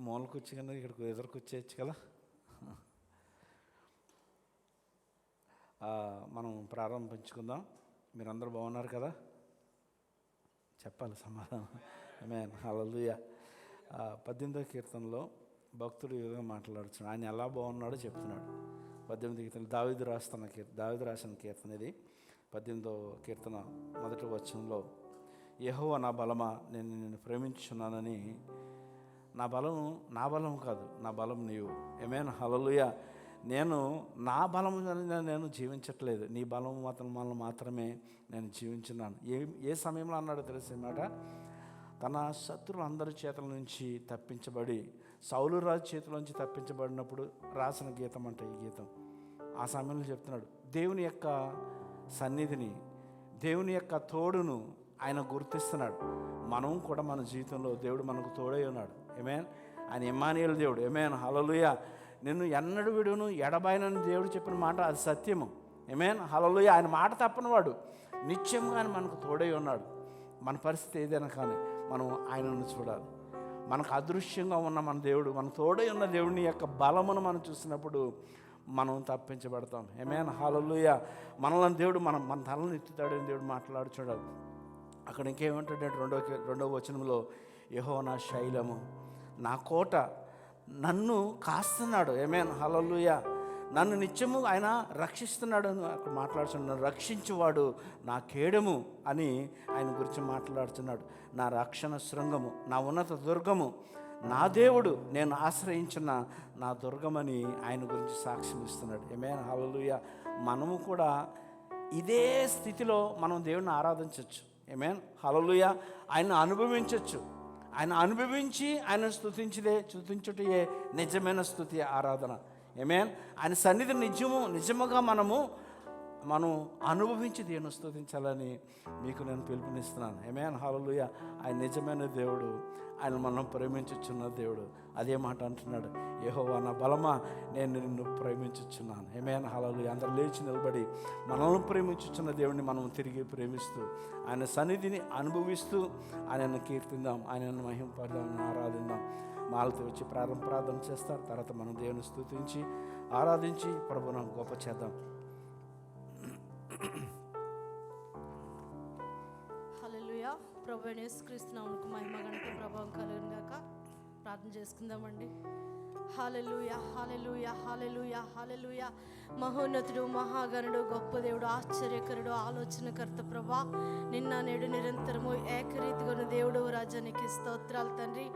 మూలకు వచ్చి కన్నా ఇక్కడికి ఎదురుకు వచ్చేయచ్చు కదా. మనం ప్రారంభించుకుందాం. మీరందరూ బాగున్నారు కదా? చెప్పాలి సమాధానం. ఆమేన్, హల్లెలూయా. 18వ కీర్తనలో భక్తుడు యోగా మాట్లాడుతున్నాడు. ఆయన ఎలా బాగున్నాడో చెప్తున్నాడు. 18వ కీర్తన దావీదు రాసిన కీర్తన ఇది. 18వ కీర్తన మొదటి వచనంలో, యెహోవా నా బలమా, నేను నిన్ను ప్రేమించుచున్నానని. నా బలం కాదు, నా బలం నీవు. ఆమేన్, హల్లెలూయా. నేను నా బలం నేను జీవించట్లేదు, నీ బలం మాత్రమే నేను జీవించున్నాను. ఏ సమయంలో అన్నాడో తెలిసేమాట, తన శత్రువులు అందరి చేతుల నుంచి తప్పించబడి సౌలు రాజు చేతుల నుంచి తప్పించబడినప్పుడు రాసిన గీతం అంటే ఈ గీతం. ఆ సమయంలో చెప్తున్నాడు, దేవుని యొక్క సన్నిధిని, దేవుని యొక్క తోడును ఆయన గుర్తిస్తున్నాడు. మనం కూడా మన జీవితంలో దేవుడు మనకు తోడై ఉన్నాడు. ఆమేన్, ఆయన ఇమ్మానుయేలు దేవుడు. ఆమేన్, హల్లెలూయా. నిన్ను ఎన్నడూ విడును ఎడబాయనని దేవుడు చెప్పిన మాట అది సత్యము. ఆమేన్, హల్లెలూయా. ఆయన మాట తప్పనివాడు, నిత్యంగా ఆయన మనకు తోడై ఉన్నాడు. మన పరిస్థితి ఏదైనా కానీ మనం ఆయనను చూడాలి. మనకు అదృశ్యంగా ఉన్న మన దేవుడు, మన తోడై ఉన్న దేవుడిని యొక్క బలమును మనం చూసినప్పుడు మనం తప్పించబడతాం. ఆమేన్, హల్లెలూయా. మనల్ని దేవుడు మన తలను ఎత్తుతాడని దేవుడు మాట్లాడుచున్నాడు. అక్కడ ఇంకేమంటాడంటే రెండవ వచనంలో, యెహోవా నా శైలము, నా కోట, నన్ను కాస్తున్నాడు. ఆమేన్, హల్లెలూయా. నన్ను నిత్యము ఆయన రక్షిస్తున్నాడు అని అక్కడ మాట్లాడుతున్నాడు. నన్ను రక్షించువాడు నా కేడము అని ఆయన గురించి మాట్లాడుతున్నాడు. నా రక్షణ శృంగము, నా ఉన్నత దుర్గము, నా దేవుడు, నేను ఆశ్రయించిన నా దుర్గమని ఆయన గురించి సాక్ష్యం ఇస్తున్నాడు. ఆమేన్, హల్లెలూయా. మనము కూడా ఇదే స్థితిలో మనం దేవుడిని ఆరాధించవచ్చు. ఆమేన్, హల్లెలూయా. ఆయన అనుభవించవచ్చు. ఆయన అనుభవించి ఆయన స్తుతించుటయే నిజమైన స్తుతి, ఆరాధన. ఆమేన్. ఆయన సన్నిధి నిజముగా మనం అనుభవించి దేవుని స్తుతించాలని మీకు నేను పిలుపునిస్తున్నాను. ఆమేన్, హల్లెలూయా. ఆయన నిజమైన దేవుడు, ఆయన మనం ప్రేమించుచున్న దేవుడు. అదే మాట అంటున్నాడు, యెహోవా నా బలమా, నేను నిన్ను ప్రేమించుచున్నాను. ఆమేన్, హల్లెలూయా. అందరూ లేచి నిలబడి మనల్ని ప్రేమించుచున్న దేవుడిని మనం తిరిగి ప్రేమిస్తూ ఆయన సన్నిధిని అనుభవిస్తూ ఆయనను కీర్తిద్దాం, ఆయనను మహింపడదాం, ఆరాధిద్దాం. మాలతో వచ్చి ప్రార్థన చేస్తారు. తర్వాత మనం దేవుని స్తుతించి ఆరాధించి ప్రభువును గొప్ప చేద్దాం. హల్లెలూయా. ప్రభువైన యేసుక్రీస్తు నామమునకు మహిమ ఘనత ప్రభావం కలుగును గాక. ప్రార్థన చేసుకుందామండి. హల్లెలూయా, హల్లెలూయా, హల్లెలూయా, హల్లెలూయా. మహోన్నతుడు, మహాగణుడు, గొప్ప దేవుడు, ఆశ్చర్యకరుడు, ఆలోచనకర్త ప్రభా, నిన్న నేడు నిరంతరము ఏకరీతిగా దేవుడు రాజానికి స్తోత్రాలు తండ్రి.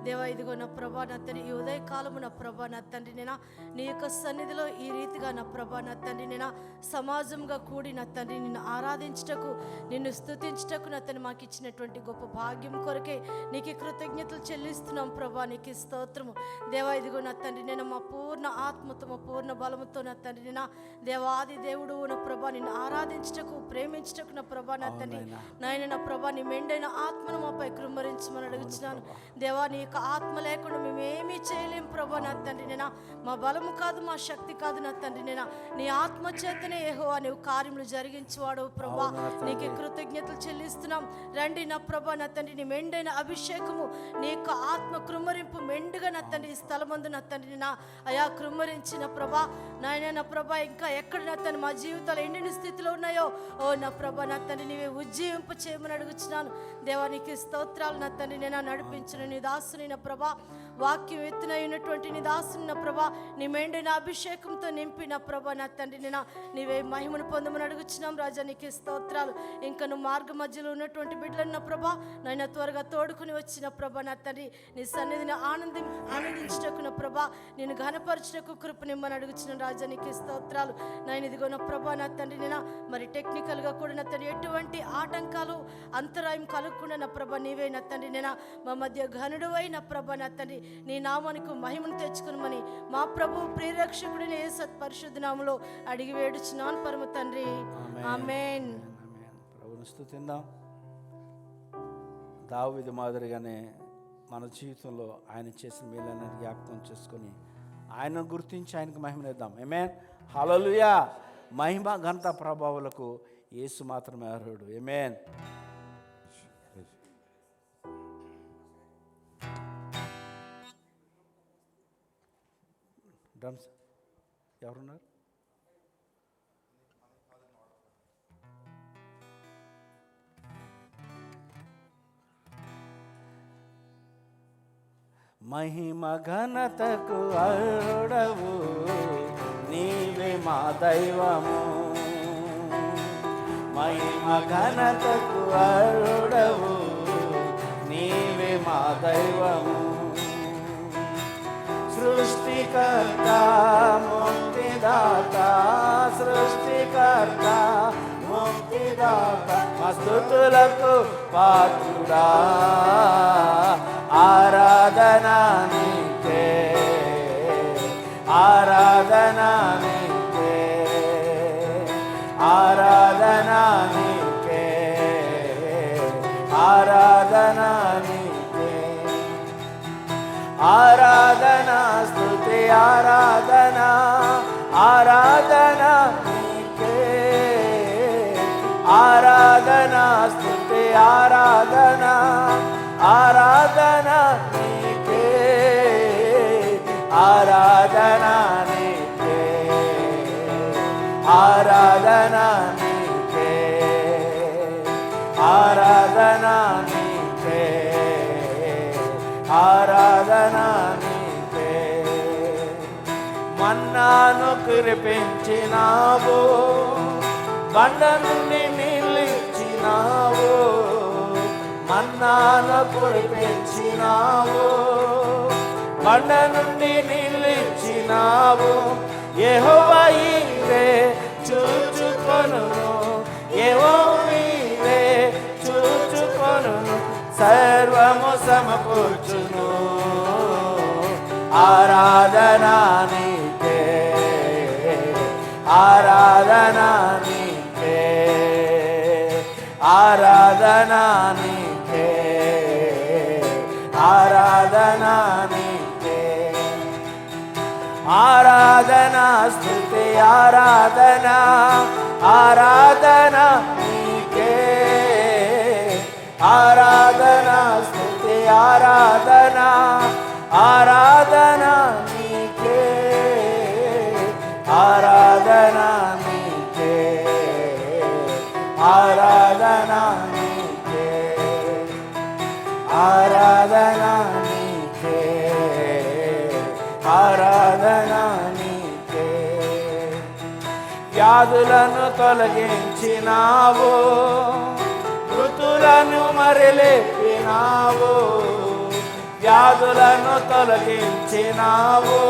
దేవా, ఇదిగో నా ప్రభా నా తండ్రి, ఈ ఉదయకాలము నా ప్రభా నా తండ్రి, నేను నీ యొక్క సన్నిధిలో ఈ రీతిగా నా ప్రభా నా తండ్రి, నేను సమాజంగా కూడి నా తండ్రి నిన్ను ఆరాధించుటకు, నిన్ను స్తుతించుటకు నా తండ్రి మాకు ఇచ్చినటువంటి గొప్ప భాగ్యం కొరకే నీకు కృతజ్ఞతలు చెల్లిస్తున్నాం ప్రభా, నీకు స్తోత్రము. దేవా, ఇదిగో నా తండ్రి, నేను మా పూర్ణ ఆత్మతో మా పూర్ణ బలముతో నా తండ్రి నేను దేవాది దేవుడు నా ప్రభా నిన్ను ఆరాధించుటకు, ప్రేమించుటకు నా ప్రభా నా తండ్రి, నాయన నా ప్రభా నీ మెండైన ఆత్మను మాపై కృమ్మరించమని అడుగుతున్నాను. దేవా, నీ యొక్క ఆత్మ లేకుండా మేము ఏమీ చేయలేము ప్రభా నా తండ్రి. నేను మా బలము కాదు, మా శక్తి కాదు నా తండ్రి, నేను నీ ఆత్మ చేతనే యెహోవా నీవు కార్యములు జరిగించేవాడు ప్రభా, నీకు కృతజ్ఞతలు చెల్లిస్తున్నాం. రండి నా ప్రభా నా తండ్రి, నీ మెండైన అభిషేకము, నీ యొక్క ఆత్మ కృమ్మరింపు మెండుగా నా తండ్రి ఈ స్థలమందు నా తండ్రి నేను అయా కృమ్మరించిన ప్రభా నాయన నా ప్రభా, ఇంకా ఎక్కడ నా తండ్రి మా జీవితాలు ఎన్ని స్థితిలో ఉన్నాయో ఓ నా ప్రభా నా తండ్రి నీవే ఉజ్జీవింప చేయమని అడుగుచున్నాను. దేవానికి స్తోత్రాలు నా తండ్రి. నేను నడిపించిన నీ దాసుని నా ప్రభా, వాక్యం ఎత్తునైనటువంటి నీ దాసుని నా ప్రభా, నీ మెండైన అభిషేకంతో నింపిన ప్రభా నా తండ్రి, నేను నీవే మహిమను పొందమని అడుగుచున్నాం రాజా, నీకు స్తోత్రాలు. ఇంకా నువ్వు మార్గ మధ్యలో ఉన్నటువంటి బిడ్డలను నా ప్రభా నాయన త్వరగా తోడుకుని వచ్చిన ప్రభా నా తండ్రి, నీ సన్నిధిని ఆనందించుటకు నా ప్రభా, నేను ఘనపరచుటకు కృపనిమ్మని అడుగుచున్నాను రాజా, నీకు స్తోత్రాలు. నాయన ఇదిగో నా ప్రభా నా తండ్రి, నేను మరి టెక్నికల్గా కూడా నా తండ్రి ఎటువంటి ఆటంకాలు అంతరాయం కలుగకుండా నా ప్రభా నీవే నా తండ్రి, నేను మా మధ్య ఘనుడు అయిన ప్రభా నా తండ్రి, నీ నామానికి మహిమను తెచ్చుకునమని మా ప్రభు ప్రియరక్షకుడిని యేసు పరిశుద్ధ నామములో అడిగి వేడుచున్నాను పరమ తండ్రి, ఆమేన్. ప్రభువును స్తుతిద్దాం. దావీదు మాదిరిగానే మన జీవితంలో ఆయన చేసిన మేలైన జ్ఞాపకం చేసుకొని ఆయన గుర్తించి ఆయనకు మహిమనిద్దాం. ఆమేన్, హల్లెలూయా. మహిమ ఘనత ప్రభావాలకు యేసు మాత్రమే అర్హుడు. ఆమేన్. డ్రమ్స్ ఎవరున్నారు? మహిమ ఘనతకు అరుడవు నీవే మా దైవము. మహిమ ఘనతకు అరుడవు నీవే మా దైవము. సృష్టికర్త ముక్తిదాత, సృష్టికర్త ముక్తిదాత, మా స్తుతులకు పాత్రుడా, ఆరాధనా నీకే, ఆరాధనా నీకే, ఆరాధనా నీకే, ఆరాధనా నీకే, ఆరాధనా స్తుతి ఆరాధనా, ఆరాధనా నీకే, ఆరాధనా స్తుతి ఆరాధనా, ఆరాధనా నీకే, ఆరాధనా నీకే, ఆరాధనా నీకే, ఆరాధనా నీకే, ఆరాధనా నీకే. మన్నాను కురిపించినావు, బండ నుండి నీళ్ళిచ్చినావు, మన్నాను కురిపించినావు, బండ నుండి నీళ్ళిచ్చినావు. యెహోవా ఈరే చూచుకొనును, యెహోవా ఈరే చూచుకొనును, సర్వము సమకూర్చును. ఆరాధనా నీకే, ఆరాధనా నీకే, ఆరాధనా నీకే, ఆరాధనా నీకే, ఆరాధనా స్తుతి ఆరాధనా, ఆరాధనా నీకే, ఆరాధనా స్తుతి ఆరాధనా, ఆరాధనా నీకే, ఆరాధనా నీకే, ఆరాధనా నీకే, ఆరాధనా నీకే, ఆరాధనా నీకే. వ్యాధులను తొలగించినావు, మృతులను మరలేపినావు, వ్యాధులను తొలగించినావు,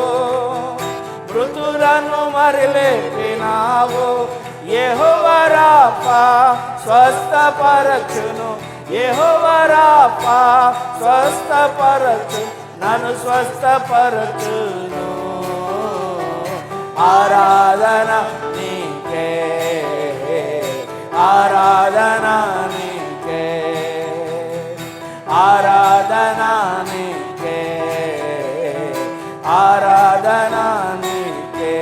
మృతులను మరలేపినావు. యెహోవా రాఫా స్వస్థపరచును, యెహోవా రాఫా స్వస్థపరచు, నన్ను స్వస్థపరచును. ఆరాధనా నీకే, ఆరాధనా నీకే, ఆరాధనా నీకే, ఆరాధనా నీకే,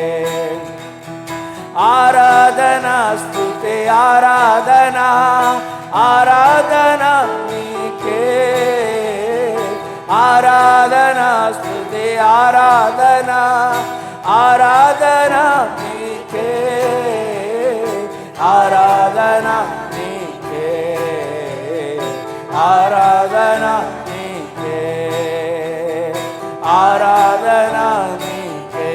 ఆరాధనా స్తుతి ఆరాధనా, ఆరాధనా నీకే, ఆరాధనా స్తుతి ఆరాధనా, ఆరాధనా నీకే, ఆరాధనా నీకే, ఆరాధనా నీకే, ఆరాధనా నీకే,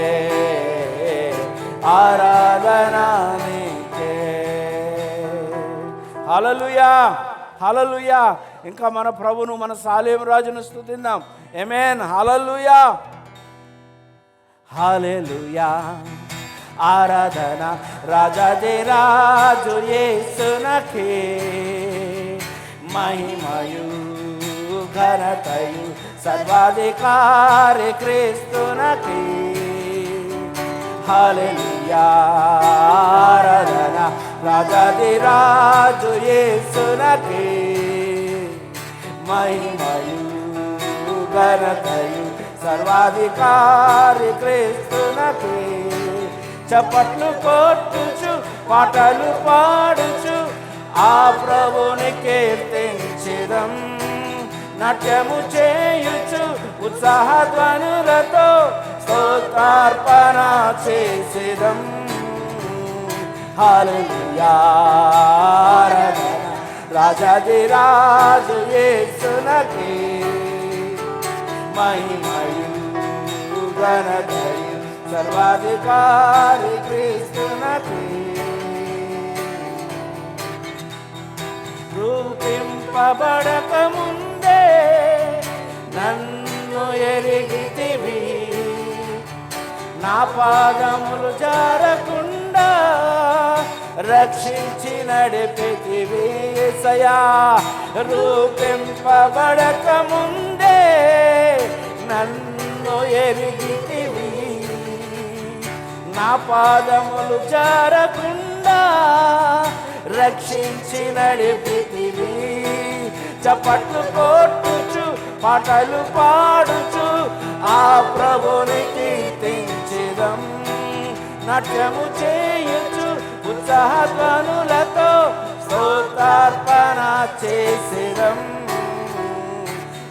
ఆరాధనా నీకే. హల్లెలూయా, హల్లెలూయా. ఇంకా మన ప్రభును, మన సాలేం రాజును స్తుతిద్దాం. ఆమేన్. హల్లెలూయా, హల్లెలూయా. ఆరాధన రాజాది రాజు యేసునకే, మహిమయు ఘనతయు సర్వాధికారి క్రీస్తునకే. హల్లెలూయా. ఆరాధన రాజాది రాజు యేసునకే, మహిమయు ఘనతయు సర్వాధికారి క్రీస్తునకే. చప్పట్లు కొట్టుచు పాటలు పాడుచు ఆ ప్రభుని నాట్యము చేయుచు ఉత్సాహధ్వనులతో స్తోత్రార్పణ చేసేదం. హల్లెలూయా ఆరాధన రాజాదిరాజు యేసునకే మహిమయు ఘనతయు సర్వాధికారి క్రీస్తునకే. రూపింపబడక ముందే నన్ను ఎరిగితివి, నా పాదములు జారకుండా రక్షించి నడిపితివి యేసయ్యా. రూపింపబడక ముందే నన్ను ఎరిగితివి, నా పాదములు జారకుండా రక్షించి నడిపితివి. చప్పట్లు కొట్టుచు పాటలు పాడుచు ఆ ప్రభుని కీర్తించెదం. నాట్యము చేయుచు ఉత్సాహధ్వనులతో స్తోత్రార్పణ చేసేదం.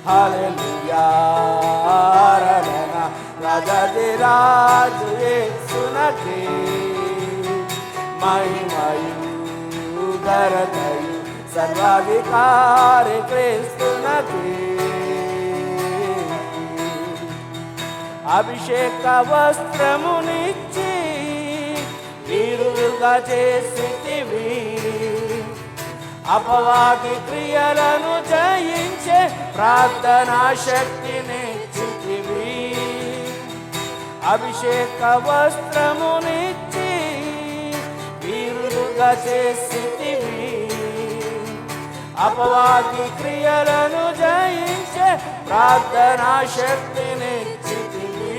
హల్లెలూయా ఆరాధన రాజాదిరాజు యేసునకే మహిమయు ఘనతయు సర్వాధికారి క్రీస్తునకే. అభిషేక వస్త్రమునిచ్చి వీరులుగా చేసితివి, అపవాది క్రియలను జయించే ప్రార్థనా శక్తినిచ్చితివి. అభిషేక వస్త్రమునిచ్చి వీరులుగా చేసితివి, అపవాది క్రియలను జయించే ప్రార్థనా శక్తినిచ్చితివి.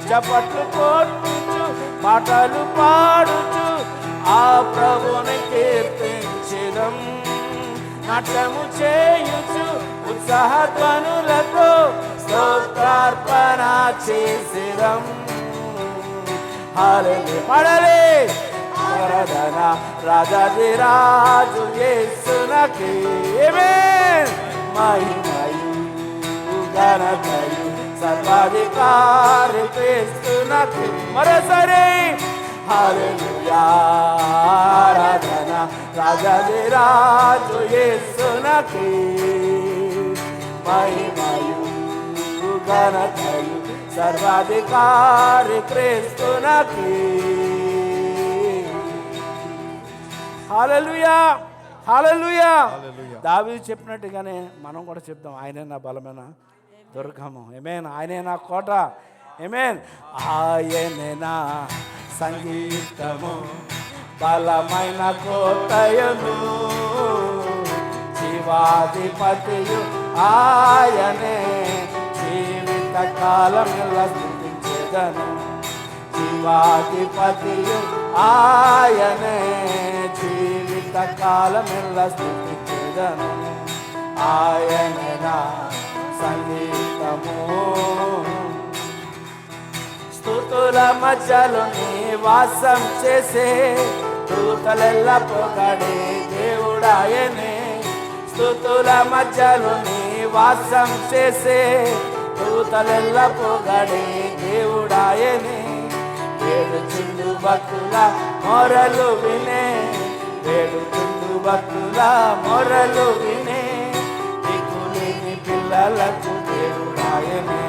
చప్పట్లు కొట్టుచు పాటలు పాడుచు ఆ ప్రభుని కీర్తించెదం. నాట్యము చేయుచు ఉత్సాహధ్వనులతో స్తోత్రార్పణ చేసేదం. హల్లెలూయా పాడాలి. ఆరాధన రాజాదిరాజు యేసునకే ఆమేన్. మహిమయు ఘనతయు సర్వాధికారి క్రీస్తునకే. మరోసారి హల్లెలూయా ఆరాధన రాజాదిరాజు యేసునకే మహిమయు ఘనతయు సర్వాధికారి క్రీస్తునకే. హల్లెలూయా హల్లెలూయా. దావీదు చెప్పినట్టుగానే మనం కూడా చెప్దాం, ఆయనే నా బలమైన దుర్గము. ఆమేన్. ఆయనే నా కోట. ఆమేన్. ఆయనే నా సంగీతము, బలమైన కోటయను, జీవాధిపతియు ఆయనే, జీవిత కాలమెల్లా స్తుతించెదను. జీవాధిపతియు ఆయనే, జీవిత కాలమెల్లా స్తుతించెదను. ఆయనే నా సంగీతము. స్తుతుల మధ్యలో నివాసం చేసే దూతలెల్ల పొగడే దేవుడాయనే. స్తుతుల మధ్యలో నివాసం చేసే దూతలెల్ల పొగడే దేవుడాయనే. వేడుచుండు భక్తుల మొరలు వినే, వేడుచుండు భక్తుల మొరలు వినే. దిక్కులేని పిల్లలకు దేవుడాయనే,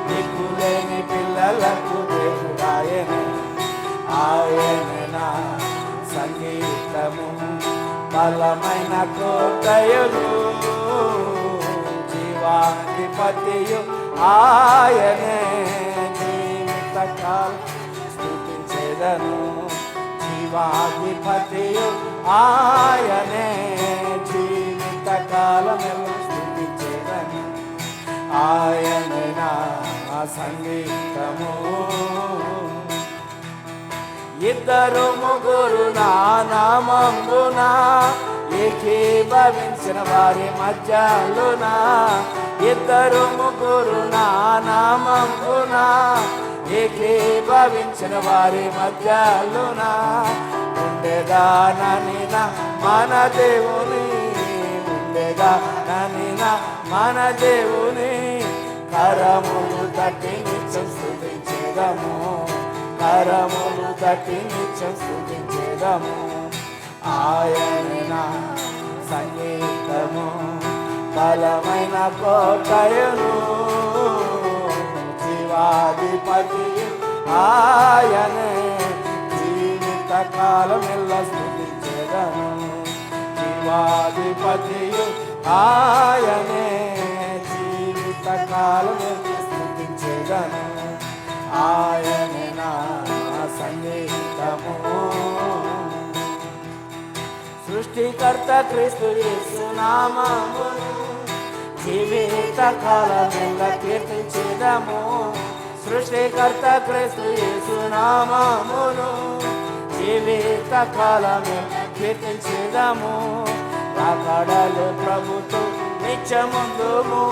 దిక్కులేని పిల్లలకు దేవుడాయనే. ఆయనే నా సంగీతము, బలమైన కోటయులు, జీవాధిపతియు ఆయనే, జీవితకాలం స్తుతించెదను. జీవాధిపతియు ఆయనే, జీవితకాలమెల్లా స్తుతించెదను. ఆయనే నా సంగీతము. ఇద్దరు ముగ్గురు నా నామమున ఏకీభవించిన వారి మధ్యలోన, ఇద్దరు ముగ్గురు నా నామమున ఏకీభవించిన వారి మధ్యలోన, ఉండేదానని నా మన దేవుని, ఉండేదానని నా మన దేవుని, కరములు తట్టి నిత్యం స్తుతించేదము, కరములు తట్టి నిత్యం స్తుతించేదము. ఆయనే నా సంగీతము, బలమైన కోటయును, జీవాధిపతి ఆయనే, జీవిత కాలమెల్ల స్తుతించేదము. జీవాధిపతియు ఆయనే, జీవిత కాలమెల్ల స్తుతించేదము. ఆయనే నా సంగీతము. సృష్టికర్త క్రీస్తు యేసు నామమును జీవిత కాలమెల్ల కీర్తించెదము. సృష్టికర్త క్రీస్తు యేసు నామమును జీవిత కాలమెల్ల కీర్తించెదము. రాకడలో ప్రభుతో నిత్యముందుము,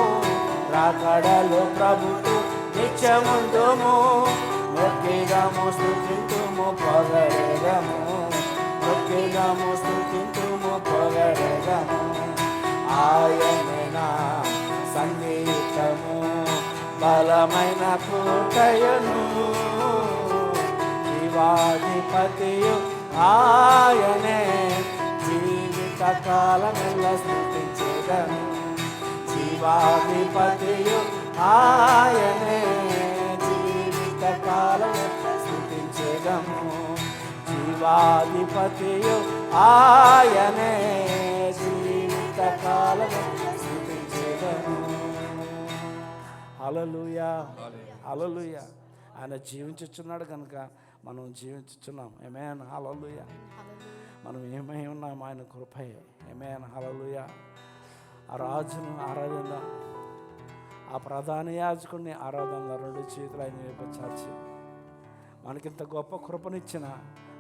రాకడలో ప్రభుతో నిత్యముందుము. మొక్కిదము స్తుతింతుము పొగడెదము, మొక్కిదము స్తుతింతుము పొగడెదము. ఆయనే నా సంగీతము, బలమైన కోటయును, జీవాధిపతియు ఆయనే, జీవిత కాలమెల్ల స్తుతించెదము. జీవాధిపతియు ఆయనే, జీవిత కాలమెల్ల స్తుతించెదము. జీవాధిపతియు ఆయనే, జీవిత కాలమెల్ల స్తుతించెదము. హల్లెలూయా, హల్లెలూయా. ఆయన జీవించుచున్నాడు కనుక మనం జీవించుచున్నాం. ఆమేన్, హల్లెలూయా. మనం ఏమై ఉన్నాం ఆయన కృపయే. ఆమేన్, హల్లెలూయా. ఆ రాజును ఆరాధిద్దాం, ఆ ప్రధాన యాజకుడిని ఆరాధనలో రెండు చేతులు ఆయన వైపు చాచి మనకింత గొప్ప కృపనిచ్చిన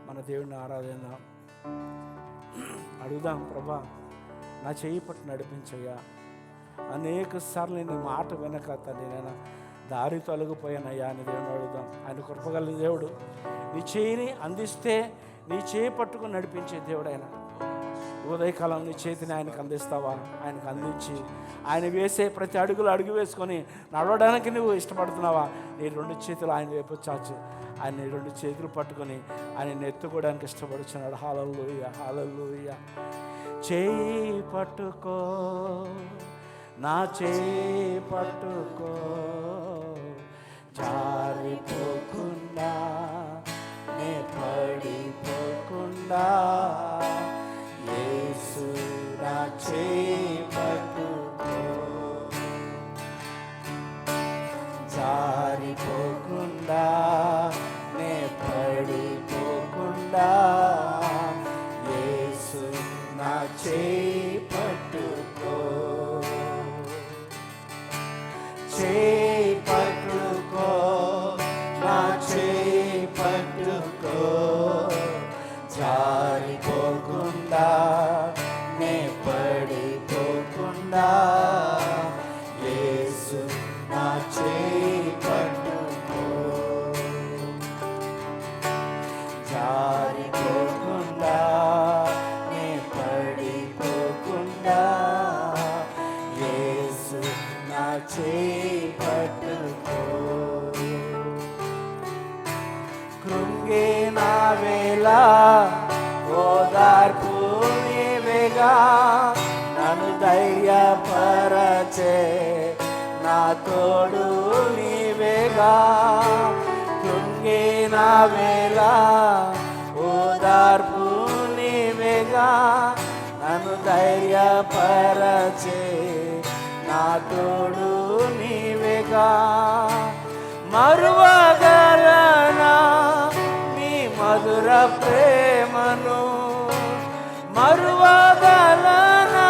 మన దేవుడిని ఆరాధిద్దాం. అడుగుదాం, ప్రభా నా చేయి పట్టు నడిపించయ్యా. అనేక సార్లు నీ మాట వినక తండ్రి నేను దారి తొలగిపోయానయ్యా అని దేవుని అడుగుదాం. ఆయన కృపగల దేవుడు. నీ చేయిని అందిస్తే నీ చేయి పట్టుకుని నడిపించే దేవుడు ఆయన. ఉదయకాలం నీ చేతిని ఆయనకు అందిస్తావా? ఆయనకు అందించి ఆయన వేసే ప్రతి అడుగులు అడుగు వేసుకొని నడవడానికి నువ్వు ఇష్టపడుతున్నావా? నీ రెండు చేతులు ఆయన వైపు చాచు. ఆయన రెండు చేతులు పట్టుకొని ఆయన ఎత్తుకోవడానికి ఇష్టపడుతున్నాడు. హల్లెలూయా, హల్లెలూయా. చేయి పట్టుకో, నా చేయి పట్టుకో, జారిపోకుండా నే పడిపోకుండా, యేసు నా చేయి పట్టుకో, జారిపోకుండా నే పడిపోకుండా, యేసు నా చేయి పట్టుకో, చేయి పట్టుకో, నా చేయి పట్టుకో, జారిపోకుండా నే పడిపోకుండా, యేసు నా చేయి పట్టుకో, జారిపోకుండా నే పడిపోకుండా, యేసు నా చేయి పట్టుకో. కృంగిన వేళ ఓదార్పు నీవేగా, నన్ను ధైర్యపరచే నా తోడు నీవేగా. కృంగిన వేళ ఓదార్పు నీవేగా, నన్ను ధైర్యపరచే నా తోడు నీవేగా. మరువగలనా నీ మధుర ప్రేమను, మరువగలనా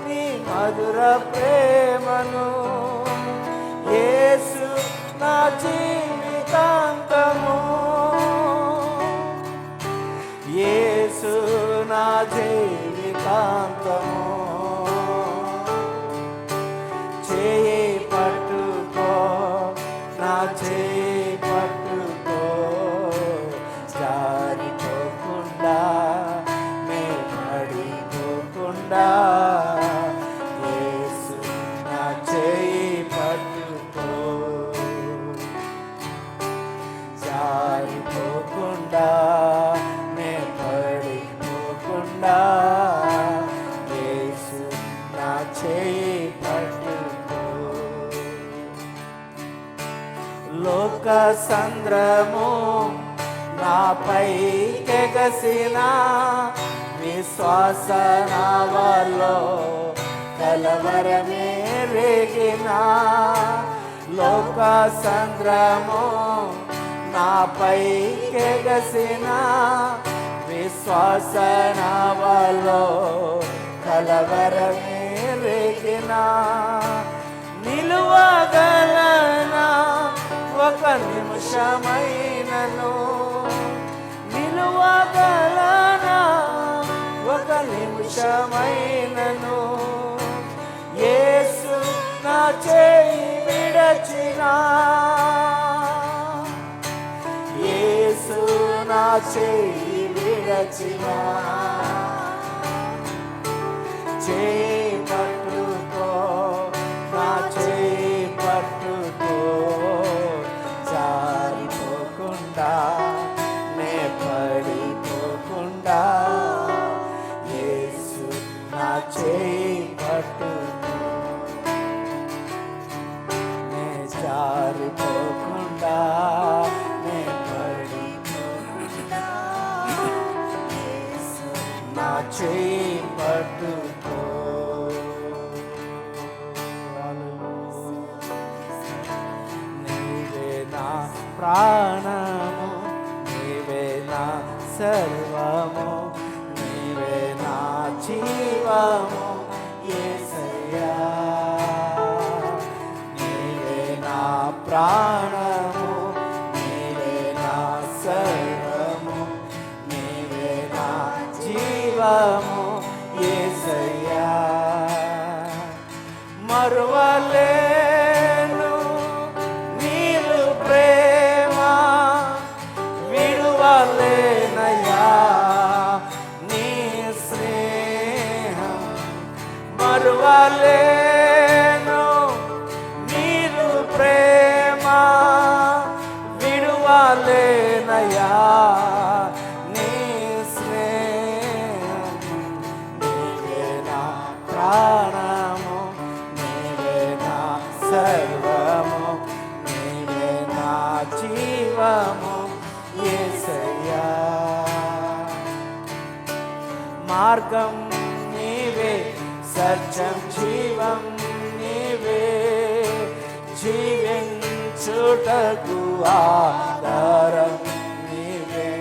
నీ మధుర ప్రేమను, యేసు నా జీవితాంతము, యేసు నా జీవితాంతము. చేయి పట్టుకో, నా చేయి పట్టుకో, జారిపోకుండా నే పడిపోకుండా, యేసు నా చేయి పట్టుకో, లోక సంద్రము నాపై కెగసిన విశ్వాస నావలో కలవరమే రేగిన లోక సంద్రము నాపై కెగసిన విశ్వాస నావలో కలవరమే రేగిన నిలువగలనా ఒక నిమిషమైనను నిలువగలనా ఒక నిమిషమైనను యేసు నా చేయి విడచినా యేసు నా చేయి విడచినా చేయి పట్టుకో నా చేయి పట్టుకో జారిపోకుండా నే పడిపోకుండా యేసు నా చేయి పట్టుకో నే జారిపోకుండా నే పడిపోకుండా యేసు నా చేయి పట్టుకో ప్రాణము నీవే నా సర్వము నీవే నా జీవము యేసయ్యా నీవే నా ప్రాణము నీవే నా సర్వము నీవే నా జీవము యేసయ్యా మరువలేను నీరు ప్రేమ విడువలేనయ్యా నీ స్నేహం మరువలేను నీరు ప్రేమ విడువలేనయ్యా నీ స్నేహం నీవే నా ప్రాణము నీవే నా సర్వము నీవే నా జీవము యేసయ్యా మార్గం నీవే సత్యం జీవం నీవే జీవించుటకు ఆధారం నీవే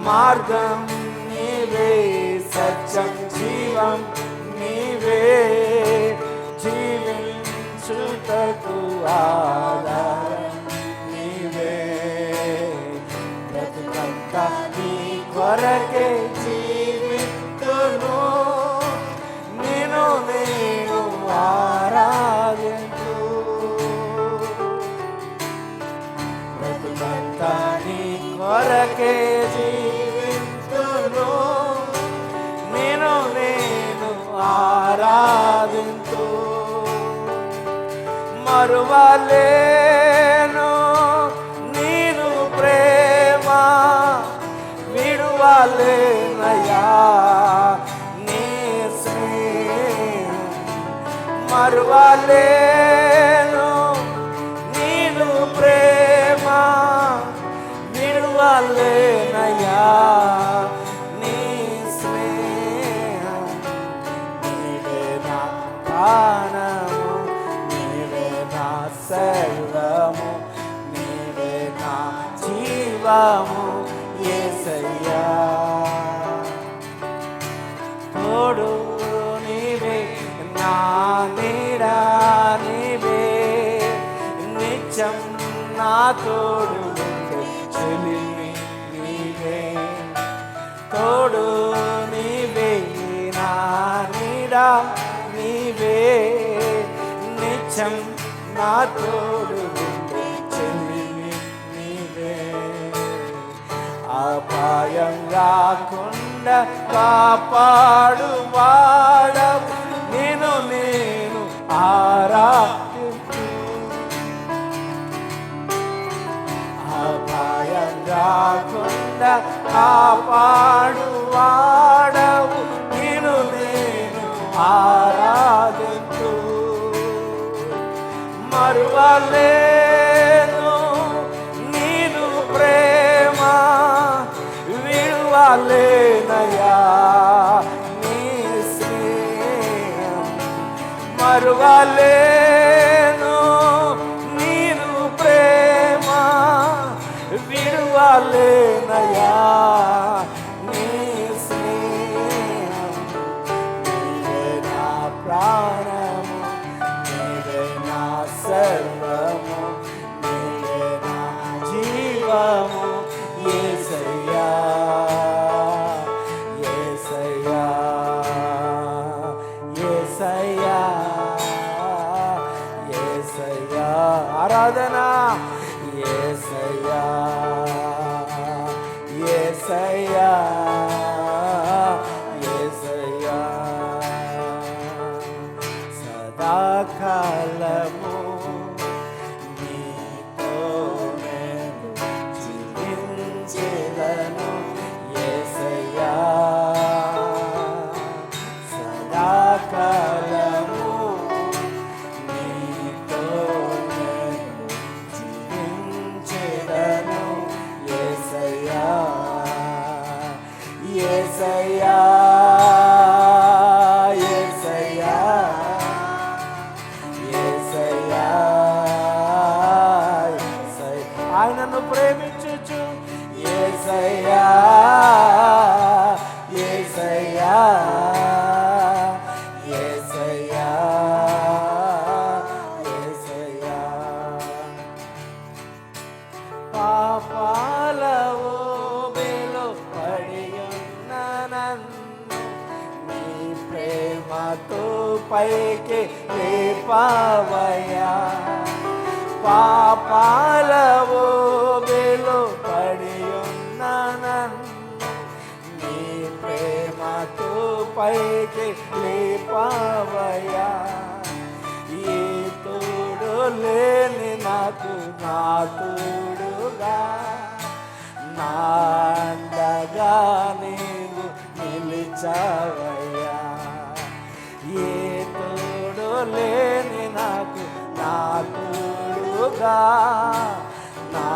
మార్గం నీవే సత్యం జీవం నీవే జీవించుటకు ఆధారం నీవే బ్రతుకంతా నీ కొరకే జీవితును నేను ఆరాధించు బ్రతుకంతా నీ కొరకే జీవితును నేను ఆరాధించు మరువలేను నీరు ప్రేమ విడువలేనయ్యా నీ స్నేహం మరువలేను నీరు ప్రేమ విడువలేనయ్యా నీ స్నేహం నీవే నా ప్రాణము నీవే నా సర్వము నీవే నా జీవము యేసయ్యా తోడు నీవే నా నీడా నీవే నిత్యం నా తోడు చెలిమి నీవే తోడు నీవే నా నీడా నీవే నిత్యం నా తోడు చెలిమి నీవే అపాయం రాకుండా కాపాడు వాడవు నేను ఆరాధించు అపాయం రాకుండా కాపాడు వాడవు నేను ఆరాధించు మరువలేను విడువలేనయా నీ స్నేహం, మరువలేను నీరు ప్రేమ, విడువలేనయా నీ స్నేహం. నీవే నా ప్రాణము, నీవే నా సర్వము, నీవే నా జీవము యేసయ్యా, యేసయ్యా, యేసయ్యా, యేసయ్యా. ఆరాధన యేసయ్యా, యేసయ్యా, యేసయ్యా. సదాకాలము నీతో నేను జీవించెదను యేసయ్యా, సదాకాలము నీతో నేను జీవించెదను యేసయ్యా, యేసయ్యా, యేసయ్యా, యేసయ్యా, యేసయ్యా. ఆయనను ప్రేమించుచు యేసయ్యా, యేసయ్యా, యేసయ్యా, యేసయ్యా. పాపాల ఊబిలో పడియున్న నన్ను నీ ప్రేమతో పైకి లేపావయ్యా. పాపాల ఊబిలో పడియున్న నన్ను నీ ప్రేమతో పైకి లేపావయ్యా. ఏ తోడు లేని నాకు నా తోడుగా, నా అండగా నీవు నిలిచావయ్యా. ఏ తోడు లేని నాకు నా తోడుగా, నా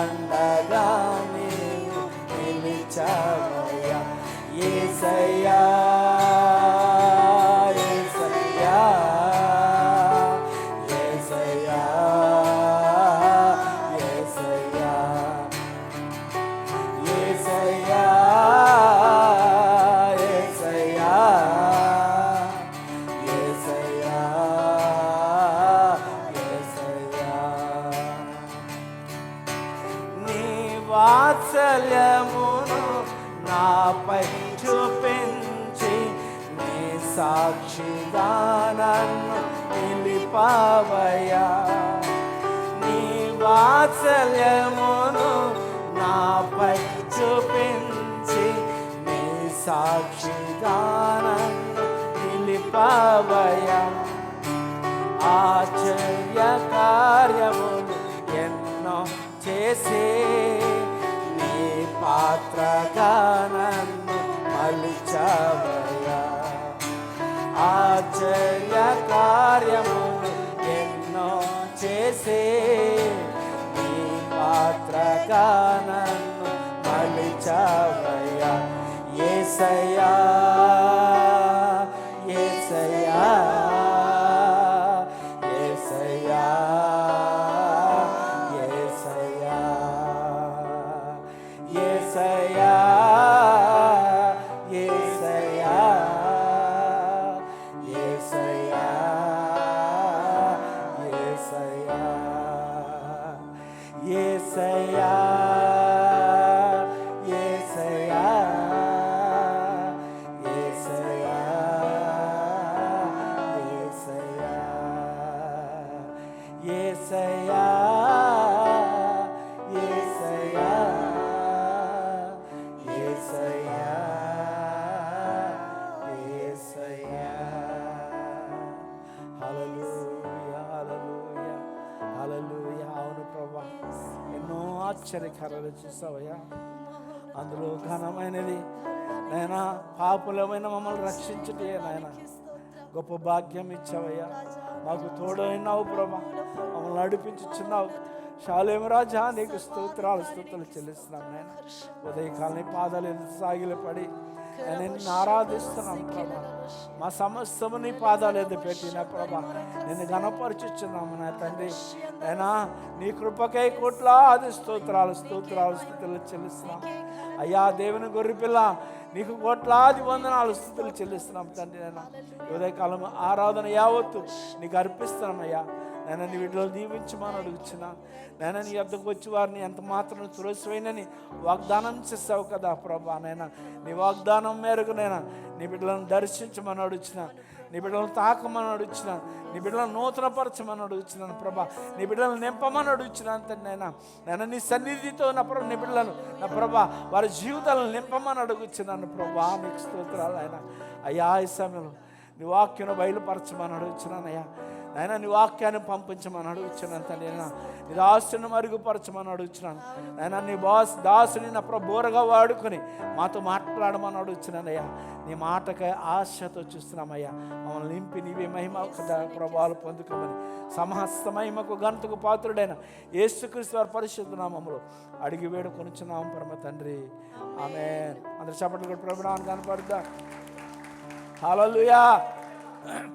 అండగా నీవు నిలిచావయ్యా. యేసయ్యా, యేసయ్యా, యేసయ్యా, యేసయ్యా, యేసయ్యా, యేసయ్యా, యేసయ్యా, యేసయ్యా. నీ వాత్సల్యమును నాపై చూపించి నీ సాక్షిగా నన్ను నిలిపావయ్యా. నీ వాత్సల్యమును నాపై చూపించి నీ సాక్షిగా నన్ను నిలిపావయ్యా. ఆశ్చర్య కార్యములు ఎన్నో చేసే నీ పాత్రగా నన్ను మలిచావయ్యా. ఆశ్చర్య కార్యములు ఎన్నో చేసే నీ పాత్రగా నన్ను మలిచావయ్యా. యేసయ్యా, యేసయ్యా, యేసయ్యా, యేసయ్యా, యేసయ్యా, యేసయ్యా, యేసయ్యా, యేసయ్యా, యేసయ్యా, యేసయ్యా, యేసయ్యా, యేసయ్యా, యేసయ్యా, యేసయ్యా, యేసయ్యా, యేసయ్యా. హల్లెలూయా, హల్లెలూయా, హల్లెలూయా. అవును ప్రభా, ఎన్నో ఆశ్చర్యకార్యాలు చూసావయ్యా. అందులో ఘనమైనది నాయనా పాపులమైన మమ్మల్ని రక్షించుటే నాయన గొప్ప భాగ్యం ఇచ్చావయ్యా. మాకు తోడైనావు ప్రభా, మమ్మల్ని నడిపించుచున్నావు. శాలేం రాజా నీకు స్తోత్రాలు చెల్లిస్తున్నాం నాయన. ఉదయకాలం నీ పాదాలు సాగిలపడి నిన్ను ఆరాధిస్తున్నాం ప్రభా. మా సమస్తము నీ పాదాలు ఎద్దు పెట్టిన ప్రభా నిన్ను గణపరచుచున్నాము నా తండ్రి. అయినా నీ కృపకై కోట్లాది స్తోత్రాలు స్తుతులు చెల్లిస్తున్నాం అయ్యా. దేవుని గొర్రెపిల్ల నీకు కోట్లాది వందనాలు స్తుతులు చెల్లిస్తున్నాం తండ్రి. నేను ఉదయకాలం ఆరాధన యావత్తు నీకు అర్పిస్తున్నాం అయ్యా. నేను నీ వీటిలో దీవించమని అడుగుచున్నాను. నేను నీ వద్దకు వచ్చి వారిని ఎంత మాత్రం తులసిపోయినని వాగ్దానం చేస్తావు కదా ప్రభా. నైనా నీ వాగ్దానం మేరకు నేను నీ బిడ్డలను దర్శించమని అడుగుచున్నాను. నీ బిడ్డలను తాకమని అడుగుచున్నాను. నీ బిడ్డలను నూతనపరచమని అడుగుచున్నాను ప్రభా. నీ బిడ్డలను నింపమని అడుగుచున్నాను తండ్రి. నేను నీ సన్నిధితో నా ప్రభు నీ బిడ్డలను నా ప్రభా వారి జీవితాలను నింపమని అడుగుచున్నాను ప్రభా. నీకు స్తోత్రాలు అయినా అయ్యా. ఈ సమయంలో నీ వాక్యం బయలుపరచమని అడుగుచున్నాను అయ్యా. ఆయన నీ వాక్యాన్ని పంపించమని అడుగుచున్నాను తండ్రి. నీ దాసుని మరుగుపరచమని అడుగుచున్నాను ఆయన. నీ దాసుని నా బోరగా వాడుకొని మాతో మాట్లాడమని అడుగుచున్నాను అయ్యా. నీ మాటకై ఆశతో చూస్తున్నామయ్యా. మమ్మల్ని నింపి నీవే మహిమ ప్రభావాలు పొందుకోమని సమస్త మహిమకు ఘనతకు పాత్రుడైన యేసుక్రీస్తు వారి పరిశుద్ధ నామములో అడిగి వేడుకొనుచున్నాము పరమ తండ్రి. ఆమేన్. అందరు చప్పట్లు కూడా ప్రభునామమున కనపడుద్దాం. హల్లెలూయా.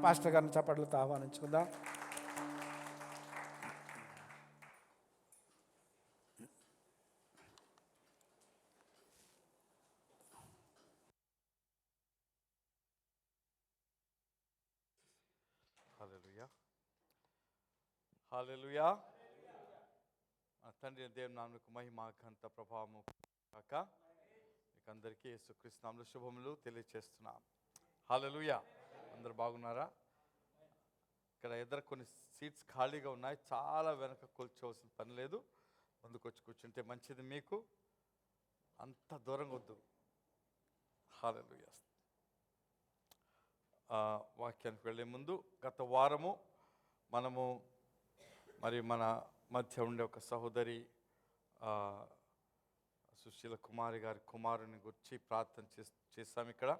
పాస్టర్ గారిని చప్పట్లతో ఆహ్వానించుకుందాం. హల్లెలూయా. హల్లెలూయా. తండ్రి దేవుని నామమునకు మహిమ ఘనత ప్రభావము కాక. మీకు అందరికీ యేసుక్రీస్తు నామములో శుభములు తెలియజేస్తున్నాం. హల్లెలూయా. అందరు బాగున్నారా? ఇక్కడ ఎదురు కొన్ని సీట్స్ ఖాళీగా ఉన్నాయి. చాలా వెనక కూర్చోవలసిన పని లేదు. ముందుకు వచ్చి కూర్చుంటే మంచిది. మీకు అంత దూరంగా వద్దు. హల్లెలూయా. వాక్యానికి వెళ్ళే ముందు గత వారము మనము మన మధ్య ఉండే ఒక సహోదరి సుశీల కుమారి గారి కుమారుని గురించి ప్రార్థన చేస్తాం. ఇక్కడ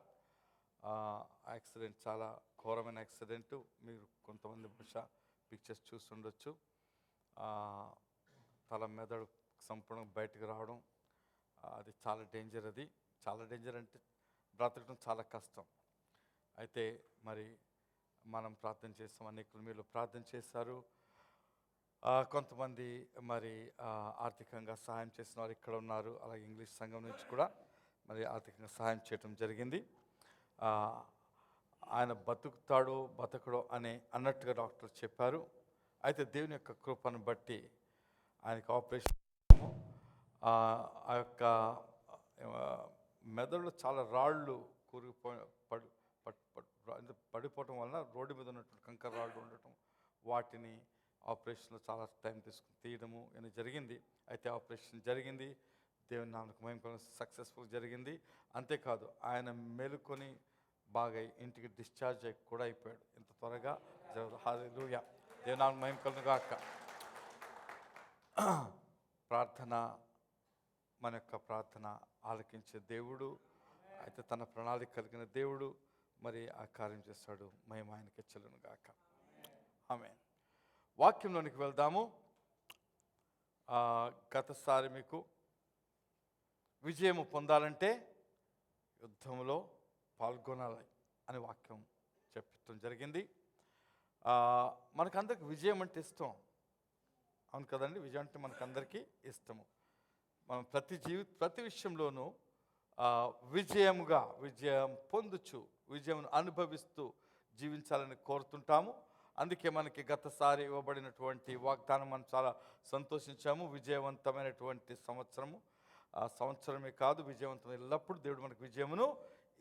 యాక్సిడెంట్, చాలా ఘోరమైన యాక్సిడెంటు. మీరు కొంతమంది బహుశా పిక్చర్స్ చూస్తుండొచ్చు. తల మెదడు సంపూర్ణంగా బయటకు రావడం, అది చాలా డేంజర్. అది చాలా డేంజర్ అంటే బ్రతకడం చాలా కష్టం. అయితే మనం ప్రార్థన చేస్తాం. అనేకులు మీరు ప్రార్థన చేశారు. కొంతమంది ఆర్థికంగా సహాయం చేసిన వారు ఇక్కడ ఉన్నారు. అలాగే ఇంగ్లీష్ సంఘం నుంచి కూడా ఆర్థికంగా సహాయం చేయడం జరిగింది. ఆయన బతకడో అన్నట్టుగా డాక్టర్ చెప్పారు. అయితే దేవుని యొక్క కృపను బట్టి ఆయనకు ఆపరేషన్, ఆ యొక్క మెదడులో చాలా రాళ్ళు పడిపోవటం వలన రోడ్డు మీద ఉన్నటువంటి కంకర రాళ్ళు ఉండటం, వాటిని ఆపరేషన్లో చాలా టైం తీసుకుని తీయడము అని జరిగింది. అయితే ఆపరేషన్ జరిగింది. దేవుని నామమునకు మహిమ సక్సెస్ఫుల్ జరిగింది. అంతేకాదు ఆయన మేలుకొని బాగా ఇంటికి డిశ్చార్జ్ కూడా అయిపోయాడు. ఇంత త్వరగా హల్లెలూయా. దేవుని నామమునకు మహిమ కలుగును గాక. ప్రార్థన, మన యొక్క ప్రార్థన ఆలకించే దేవుడు. అయితే తన ప్రణాళిక కలిగిన దేవుడు ఆ కార్యం చేస్తాడు. మహిమ ఆయనకి చెల్లును గాక. ఆమేన్. వాక్యంలోనికి వెళ్దాము. గతసారి మీకు విజయము పొందాలంటే యుద్ధంలో పాల్గొనాలి అని వాక్యం చెప్పడం జరిగింది. మనకందరికి విజయం అంటే ఇష్టం, అవును కదండి? విజయం అంటే మనకందరికీ ఇష్టము. మనం ప్రతి విషయంలోనూ విజయం పొందుచు, విజయం అనుభవిస్తూ జీవించాలని కోరుతుంటాము. అందుకే మనకి గతసారి ఇవ్వబడినటువంటి వాగ్దానం మనం చాలా సంతోషించాము. విజయవంతమైనటువంటి సంవత్సరము. ఆ సంవత్సరమే కాదు, విజయవంతమైన ఎల్లప్పుడూ దేవుడు మనకు విజయమును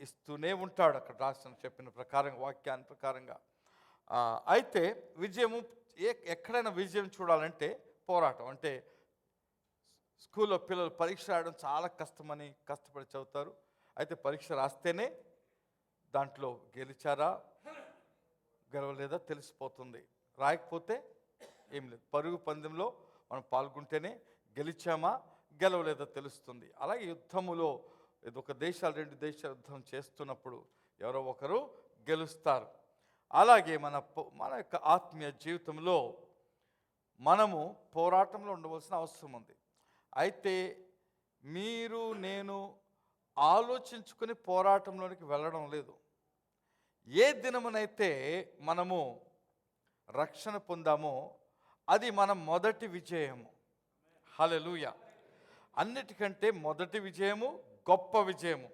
ఇస్తూనే ఉంటాడు. అక్కడ రాసిన చెప్పిన ప్రకారంగా, వాక్యాన్ని ప్రకారంగా. అయితే విజయము, ఎక్కడైనా విజయం చూడాలంటే పోరాటం. అంటే స్కూల్లో పిల్లలు పరీక్ష రాయడం చాలా కష్టమని కష్టపడి చదువుతారు. అయితే పరీక్ష రాస్తేనే దాంట్లో గెలిచారా గెలవలేదా తెలిసిపోతుంది. రాయకపోతే ఏం లేదు. పరుగు పందెంలో మనం పాల్గొంటేనే గెలిచామా గెలవలేదా తెలుస్తుంది. అలాగే యుద్ధములో ఒక దేశాలు, రెండు దేశాలు యుద్ధం చేస్తున్నప్పుడు ఎవరో ఒకరు గెలుస్తారు. అలాగే మన యొక్క ఆత్మీయ జీవితంలో మనము పోరాటంలో ఉండవలసిన అవసరం ఉంది. అయితే మీరు నేను ఆలోచించుకుని పోరాటంలోనికి వెళ్ళడం లేదు. ఏ దినమునైతే మనము రక్షణ పొందామో అది మన మొదటి విజయము. హల్లెలూయా. అన్నిటికంటే మొదటి విజయము గొప్ప విజయము.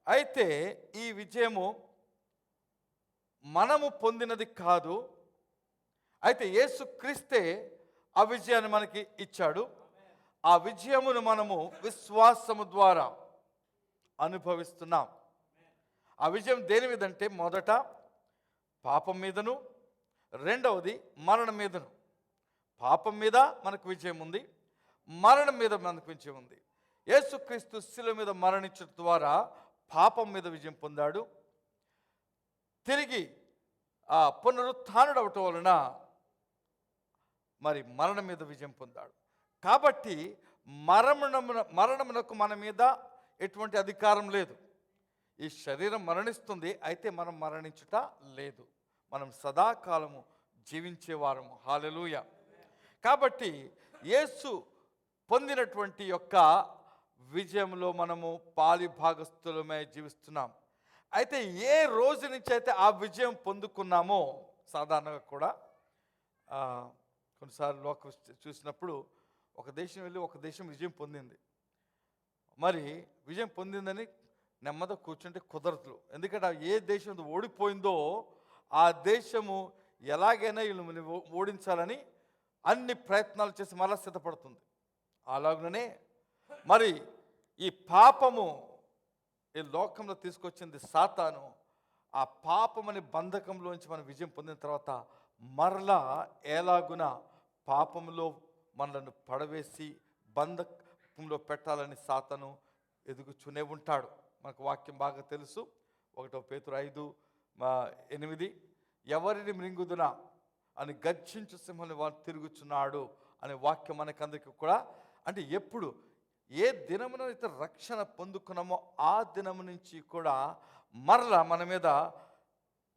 అయితే ఈ విజయము మనము పొందినది కాదు. అయితే యేసుక్రీస్తే ఆ విజయాన్ని మనకి ఇచ్చాడు. ఆ విజయమును మనము విశ్వాసము ద్వారా అనుభవిస్తున్నాం. ఆ విజయం దేని మీద అంటే, మొదట పాపం మీదను, రెండవది మరణం మీదను. పాపం మీద మనకు విజయం ఉంది, మరణం మీద మనకు విజయం ఉంది. యేసుక్రీస్తు శిలువ మీద మరణించడం ద్వారా పాపం మీద విజయం పొందాడు. తిరిగి ఆ పునరుత్థానుడు అవటం వలన మరి మరణం మీద విజయం పొందాడు. కాబట్టి మరణమునకు మన మీద ఎటువంటి అధికారం లేదు. ఈ శరీరం మరణిస్తుంది, అయితే మనం మరణించుట లేదు. మనం సదాకాలము జీవించేవారము. హల్లెలూయా. కాబట్టి యేసు పొందినటువంటి యొక్క విజయంలో మనము పాలి భాగస్థులమై జీవిస్తున్నాం. అయితే ఏ రోజు నుంచి అయితే ఆ విజయం పొందుకున్నామో, సాధారణంగా కూడా కొన్నిసార్లు లోకం చూసినప్పుడు ఒక దేశం వెళ్ళి ఒక దేశం విజయం పొందింది, మరి విజయం పొందిందని నెమ్మదిగా కూర్చుంటే కుదరదు. ఎందుకంటే ఏ దేశం ఓడిపోయిందో ఆ దేశము ఎలాగైనా వీళ్ళు ఓడించాలని అన్ని ప్రయత్నాలు చేసి మరలా సిద్ధపడుతుంది. అలాగనే మరి ఈ పాపము ఈ లోకంలో తీసుకొచ్చింది సాతాను. ఆ పాపమని బంధకంలోంచి మనం విజయం పొందిన తర్వాత మరలా ఎలాగున పాపంలో మనలను పడవేసి బంధకంలో పెట్టాలని సాతాను ఎదుగుతూనే ఉంటాడు. మనకు వాక్యం బాగా తెలుసు. 1 పేతురు 5:8 ఎవరిని మృంగుదునా అని గర్జించు సింహంని వాడు తిరుగుచున్నాడు అనే వాక్యం మనకందరికీ కూడా, అంటే ఎప్పుడు ఏ దినమున అయితే రక్షణ పొందుకున్నామో ఆ దినము నుంచి కూడా మరలా మన మీద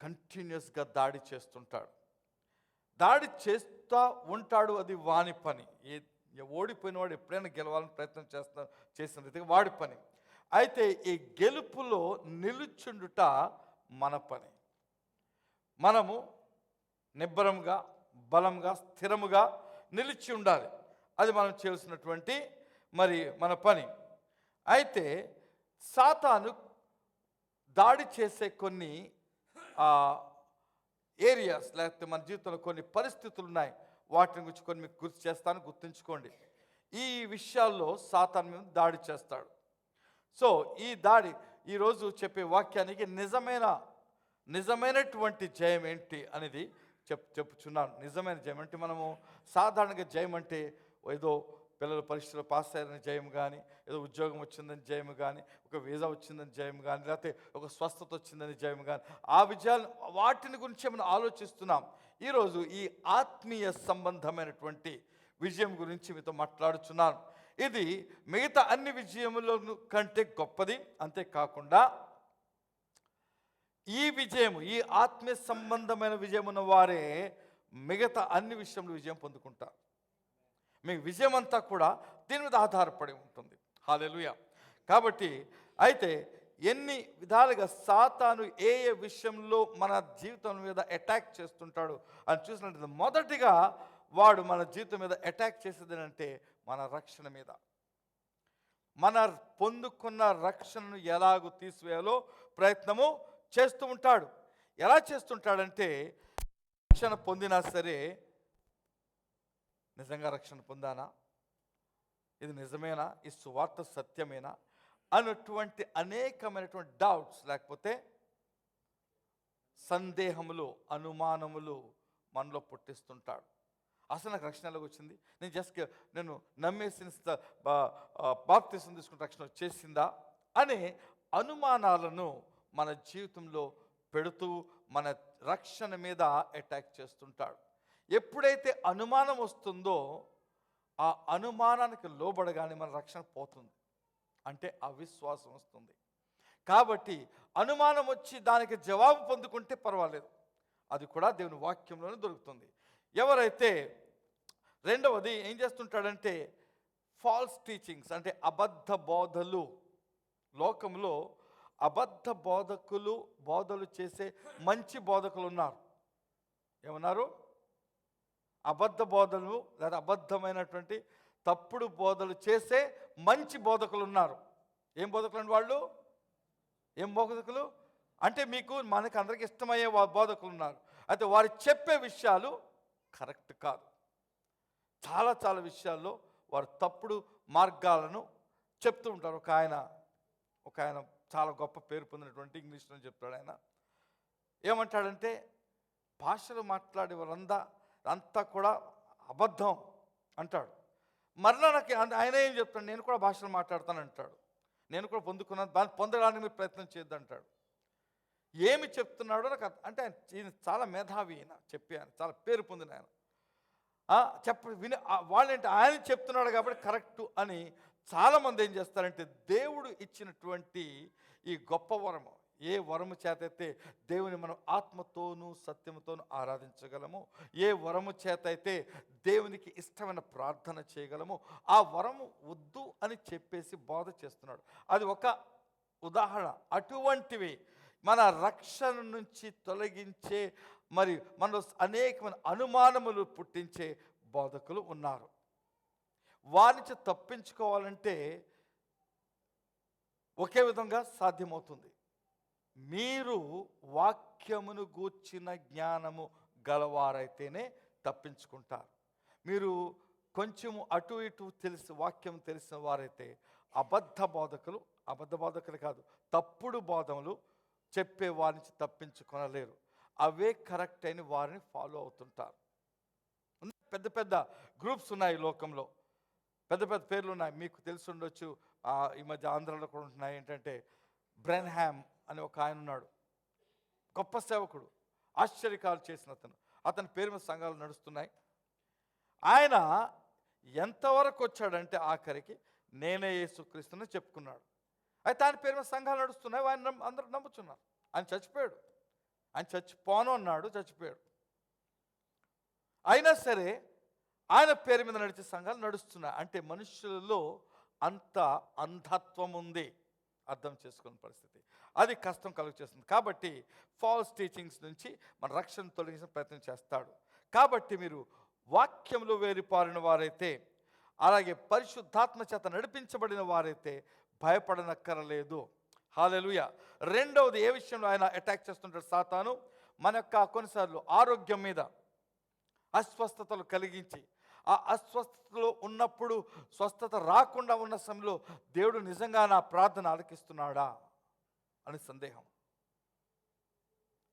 కంటిన్యూస్గా దాడి చేస్తుంటాడు, దాడి చేస్తూ ఉంటాడు. అది వాని పని. ఓడిపోయిన వాడు ఎప్పుడైనా గెలవాలని ప్రయత్నం చేసిన రీతిగా వాడి పని. అయితే ఈ గెలుపులో నిలుచుండుట మన పని. మనము నిబ్బరంగా, బలంగా, స్థిరముగా నిలిచి ఉండాలి. అది మనం చేయాల్సినటువంటి మరి మన పని. అయితే సాతాను దాడి చేసే కొన్ని ఏరియాస్, లేకపోతే మన జీవితంలో కొన్ని పరిస్థితులు ఉన్నాయి. వాటిని గురించి కొన్ని మీకు గుర్తు చేస్తాను, గుర్తుంచుకోండి. ఈ విషయాల్లో సాతాను మీద దాడి చేస్తాడు. సో ఈ దాడి ఈరోజు చెప్పే వాక్యానికి నిజమైనటువంటి జయం ఏంటి అనేది చెప్పుచున్నాను. నిజమైన జయం అంటే, మనము సాధారణంగా జయం అంటే ఏదో పిల్లల పరీక్షలో పాస్ అయ్యారని జయం కానీ, ఏదో ఉద్యోగం వచ్చిందని జయం కానీ, ఒక వీసా వచ్చిందని జయం కానీ, లేకపోతే ఒక స్వస్థత వచ్చిందని జయం కానీ, ఆ విజయాలు వాటిని గురించి మనం ఆలోచిస్తున్నాం. ఈరోజు ఈ ఆత్మీయ సంబంధమైనటువంటి విజయం గురించి మీతో మాట్లాడుచున్నాను. ఇది మిగతా అన్ని విజయముల కంటే గొప్పది. అంతేకాకుండా ఈ విజయము, ఈ ఆత్మీయ సంబంధమైన విజయమున్న వారే మిగతా అన్ని విషయంలో విజయం పొందుకుంటారు. మీకు విజయం అంతా కూడా దీని మీద ఆధారపడి ఉంటుంది. హల్లెలూయా. కాబట్టి అయితే ఎన్ని విధాలుగా సాతాను ఏ విషయంలో మన జీవితం మీద అటాక్ చేస్తుంటాడు అని చూసినట్టు, మొదటిగా వాడు మన జీవితం మీద అటాక్ చేసేది అంటే మన రక్షణ మీద. మన పొందుకున్న రక్షణను ఎలాగూ తీసివేయాలో ప్రయత్నము చేస్తూ ఉంటాడు. ఎలా చేస్తుంటాడంటే, రక్షణ పొందినా సరే నిజంగా రక్షణ పొందానా, ఇది నిజమేనా, ఈ సువార్త సత్యమేనా అన్నటువంటి అనేకమైనటువంటి డౌట్స్, లేకపోతే సందేహములు, అనుమానములు మనలో పుట్టిస్తుంటాడు. అసలు నాకు రక్షణ ఎలాగ వచ్చింది, నేను నమ్మేసిన బాప్తిసం తీసుకుని రక్షణ వచ్చేసిందా అనే అనుమానాలను మన జీవితంలో పెడుతూ మన రక్షణ మీద అటాక్ చేస్తుంటాడు. ఎప్పుడైతే అనుమానం వస్తుందో ఆ అనుమానానికి లోబడగానే మన రక్షణ పోతుంది, అంటే అవిశ్వాసం వస్తుంది. కాబట్టి అనుమానం వచ్చి దానికి జవాబు పొందుకుంటే పర్వాలేదు, అది కూడా దేవుని వాక్యంలోనే దొరుకుతుంది. ఎవరైతే రెండవది ఏం చేస్తుంటాడంటే ఫాల్స్ టీచింగ్స్, అంటే అబద్ధ బోధలు. లోకంలో అబద్ధ బోధలు చేసే మంచి బోధకులు ఉన్నారు. ఏమన్నారు? అబద్ధ బోధలు లేదా అబద్ధమైనటువంటి తప్పుడు బోధలు చేసే మంచి బోధకులు ఉన్నారు. ఏం బోధకులు అండి వాళ్ళు? ఏం బోధకులు అంటే మీకు మనకు అందరికి ఇష్టమయ్యే బోధకులు ఉన్నారు. అయితే వారు చెప్పే విషయాలు కరెక్ట్ కాదు. చాలా చాలా విషయాల్లో వారు తప్పుడు మార్గాలను చెప్తూ ఉంటారు. ఒక ఆయన చాలా గొప్ప పేరు పొందినటువంటి ఇంగ్లీష్లో చెప్తాడు. ఆయన ఏమంటాడంటే భాషలు మాట్లాడే అంతా కూడా అబద్ధం అంటాడు. మరలా నాకు ఆయన ఏం చెప్తాడు, నేను కూడా భాషలు మాట్లాడతాను అంటాడు. నేను కూడా పొందడానికి మీరు ప్రయత్నం చేయొద్దు అంటాడు. ఏమి చెప్తున్నాడో నాకు అంటే ఈయన చాలా మేధావి, ఆయన చాలా పేరు పొందిన ఆయన. వాళ్ళంటే ఆయన చెప్తున్నాడు కాబట్టి కరెక్టు అని చాలామంది ఏం చేస్తారంటే దేవుడు ఇచ్చినటువంటి ఈ గొప్ప వరము, ఏ వరము చేతైతే దేవుని మనం ఆత్మతోనూ సత్యముతోనూ ఆరాధించగలము, ఏ వరము చేతైతే దేవునికి ఇష్టమైన ప్రార్థన చేయగలము, ఆ వరము వద్దు అని చెప్పేసి బోధ చేస్తున్నాడు. అది ఒక ఉదాహరణ. అటువంటివి మన రక్షణ నుంచి తొలగించే, మరి మనలో అనేకమైన అనుమానములు పుట్టించే బోధకులు ఉన్నారు. వారి నుంచి తప్పించుకోవాలంటే ఒకే విధంగా సాధ్యమవుతుంది. మీరు వాక్యమును గూర్చిన జ్ఞానము గలవారైతేనే తప్పించుకుంటారు. మీరు కొంచెము అటు ఇటు వాక్యం తెలిసిన వారైతే అబద్ధ బోధకులు కాదు, తప్పుడు బోధములు చెప్పే వారి నుంచి తప్పించుకొనలేరు. అవే కరెక్ట్ అయిన వారిని ఫాలో అవుతుంటారు. పెద్ద పెద్ద గ్రూప్స్ ఉన్నాయి లోకంలో, పెద్ద పెద్ద పేర్లు ఉన్నాయి. మీకు తెలిసి ఉండొచ్చు, ఈ మధ్య ఆంధ్రాలో కూడా ఉంటున్నాయి. ఏంటంటే బ్రెన్హామ్ అని ఒక ఆయన ఉన్నాడు, గొప్ప సేవకుడు, ఆశ్చర్యకాలు చేసిన అతని పేరు మీద సంఘాలు నడుస్తున్నాయి. ఆయన ఎంతవరకు వచ్చాడంటే ఆఖరికి నేనే యేసుక్రీస్తుని చెప్పుకున్నాడు. అయితే ఆయన పేరు మీద సంఘాలు నడుస్తున్నాయి, ఆయన అందరూ నమ్ముతున్నారు. ఆయన చచ్చిపోయాడు, ఆయన చచ్చిపోను అన్నాడు, చచ్చిపోయాడు. అయినా సరే ఆయన పేరు మీద నడిచే సంఘాలు నడుస్తున్నాయి. అంటే మనుషులలో అంత అంధత్వం ఉంది, అర్థం చేసుకునే పరిస్థితి. అది కష్టం కలుగు చేస్తుంది. కాబట్టి ఫాల్స్ టీచింగ్స్ నుంచి మన రక్షణ తొలగించిన ప్రయత్నం చేస్తాడు. కాబట్టి మీరు వాక్యంలో వేరుపారిన వారైతే, అలాగే పరిశుద్ధాత్మ చేత నడిపించబడిన వారైతే భయపడనక్కరలేదు. హల్లెలూయా. రెండవది ఏ విషయంలో ఆయన అటాక్ చేస్తుంటాడు సాతాను? మన యొక్క కొన్నిసార్లు ఆరోగ్యం మీద అస్వస్థతలు కలిగించి, ఆ అస్వస్థతలో ఉన్నప్పుడు స్వస్థత రాకుండా ఉన్న సమయంలో దేవుడు నిజంగా నా ప్రార్థన ఆలకిస్తున్నాడా అని సందేహం.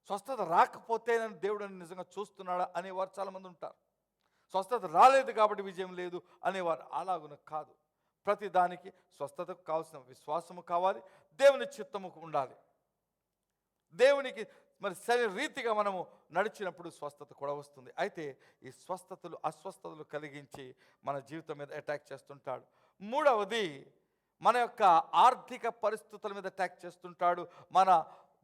స్వస్థత రాకపోతే దేవుడు నిజంగా చూస్తున్నాడా అనేవారు చాలామంది ఉంటారు. స్వస్థత రాలేదు కాబట్టి విజయం లేదు అనేవారు. అలాగున కాదు. ప్రతి దానికి స్వస్థతకు కావాల్సిన విశ్వాసము కావాలి, దేవుని చిత్తము ఉండాలి. దేవునికి మరి సరి రీతిగా మనము నడిచినప్పుడు స్వస్థత కూడా వస్తుంది. అయితే ఈ అస్వస్థతలు కలిగించి మన జీవితం మీద అటాక్ చేస్తుంటాడు. మూడవది మన యొక్క ఆర్థిక పరిస్థితుల మీద అటాక్ చేస్తుంటాడు, మన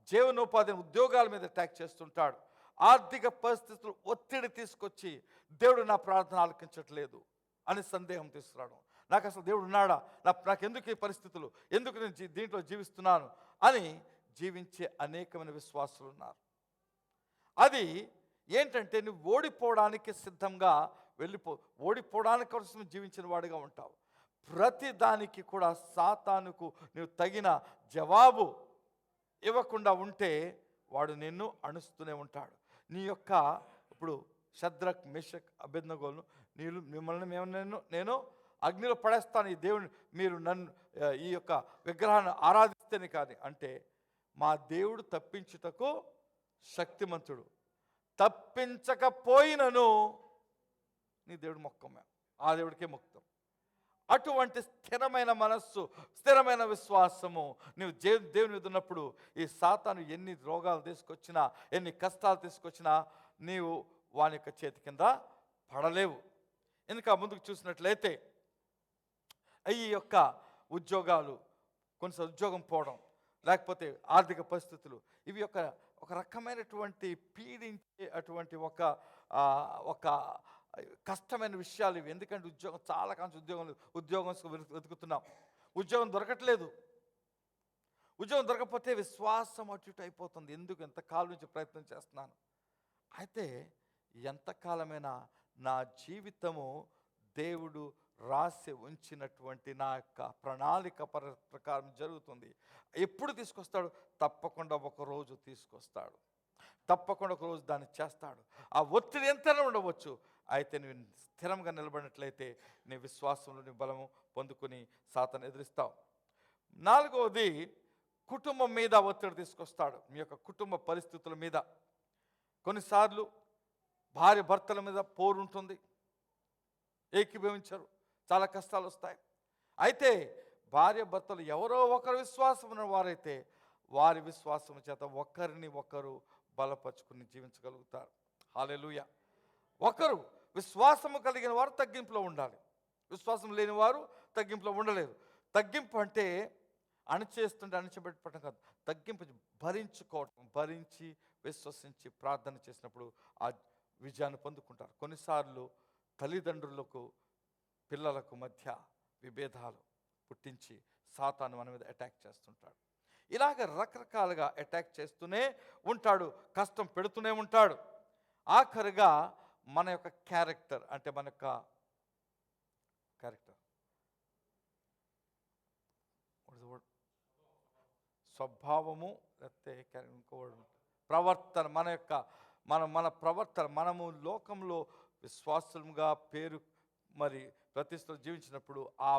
జీవనోపాధి ఉద్యోగాల మీద అటాక్ చేస్తుంటాడు. ఆర్థిక పరిస్థితులు ఒత్తిడి తీసుకొచ్చి దేవుడు నా ప్రార్థన ఆలకించట్లేదు అని సందేహం తీసుకురావడం. నాకు అసలు దేవుడు ఉన్నాడా, నాకు ఎందుకు ఈ పరిస్థితులు, ఎందుకు నేను దీంట్లో జీవిస్తున్నాను అని జీవించే అనేకమైన విశ్వాసులు ఉన్నారు. అది ఏంటంటే నువ్వు ఓడిపోవడానికి సిద్ధంగా ఓడిపోవడానికి కోసం జీవించిన వాడిగా ఉంటావు. ప్రతి దానికి కూడా సాతానుకు నువ్వు తగిన జవాబు ఇవ్వకుండా ఉంటే వాడు నిన్ను అణుస్తూనే ఉంటాడు. నీ యొక్క ఇప్పుడు షద్రక్ మెషక్ అబేద్నెగోలను మిమ్మల్ని నేను అగ్నిలో పడేస్తాను, ఈ దేవుని మీరు నన్ను ఈ యొక్క విగ్రహాన్ని ఆరాధిస్తేనే కానీ అంటే మా దేవుడు తప్పించుటకు శక్తిమంతుడు, తప్పించకపోయినను నీ దేవుడు మొక్కమే, ఆ దేవుడికే మొక్కుతాం. అటువంటి స్థిరమైన మనస్సు, స్థిరమైన విశ్వాసము నువ్వు దేవుని మీద ఉన్నప్పుడు ఈ సాతాను ఎన్ని రోగాలు తీసుకొచ్చినా, ఎన్ని కష్టాలు తీసుకొచ్చినా నీవు వాని యొక్క చేతి కింద పడలేవు. ఇంకా ముందుకు చూసినట్లయితే ఈ యొక్క ఉద్యోగాలు, కొన్నిసార్లు ఉద్యోగం పోవడం, లేకపోతే ఆర్థిక పరిస్థితులు, ఇవి ఒక రకమైనటువంటి పీడించే అటువంటి ఒక కష్టమైన విషయాలు ఇవి. ఎందుకంటే ఉద్యోగం చాలా కాలం ఉద్యోగం వెతుకుతున్నాం, ఉద్యోగం దొరకట్లేదు. ఉద్యోగం దొరకకపోతే విశ్వాసం అటు ఇటు అయిపోతుంది. ఎందుకు ఎంతకాలం నుంచి ప్రయత్నం చేస్తున్నాను, అయితే ఎంతకాలమైనా నా జీవితము దేవుడు రాసి ఉంచినటువంటి నా యొక్క ప్రణాళిక ప్రకారం జరుగుతుంది. ఎప్పుడు తీసుకొస్తాడు? తప్పకుండా ఒకరోజు తీసుకొస్తాడు, తప్పకుండా ఒకరోజు దాన్ని చేస్తాడు. ఆ ఒత్తిడి ఎంతైనా ఉండవచ్చు, అయితే నువ్వు స్థిరంగా నిలబడినట్లయితే నీ విశ్వాసంలో నీ బలము పొందుకుని సాతాను ఎదిరిస్తావు. 4వది, కుటుంబం మీద ఒత్తిడి తీసుకొస్తాడు. మీ యొక్క కుటుంబ పరిస్థితుల మీద. కొన్నిసార్లు భార్య భర్తల మీద పోరు ఉంటుంది, ఏకీభవించరు, చాలా కష్టాలు వస్తాయి. అయితే భార్య భర్తలు ఎవరో ఒకరు విశ్వాసం ఉన్న వారైతే వారి విశ్వాసం చేత ఒకరిని ఒకరు బలపరుచుకుని జీవించగలుగుతారు. హల్లెలూయా. ఒకరు విశ్వాసము కలిగిన వారు తగ్గింపులో ఉండాలి, విశ్వాసం లేని వారు తగ్గింపులో ఉండలేరు. తగ్గింపు అంటే అణచేస్తుంటే అణచిపెట్టడం కాదు, తగ్గింపు భరించుకోవటం. భరించి విశ్వసించి ప్రార్థన చేసినప్పుడు ఆ విజయాన్ని పొందుకుంటారు. కొన్నిసార్లు తల్లిదండ్రులకు పిల్లలకు మధ్య విభేదాలు పుట్టించి సాతాను మన మీద అటాక్ చేస్తుంటాడు. ఇలాగ రకరకాలుగా అటాక్ చేస్తూనే ఉంటాడు, కష్టం పెడుతూనే ఉంటాడు. ఆఖరిగా మన యొక్క క్యారెక్టర్, అంటే మన యొక్క క్యారెక్టర్, స్వభావము, లేకపోతే ఇంకో ప్రవర్తన, మన యొక్క మన ప్రవర్తన. మనము లోకంలో విశ్వాసంగా పేరు మరి ప్రతిష్టలు జీవించినప్పుడు ఆ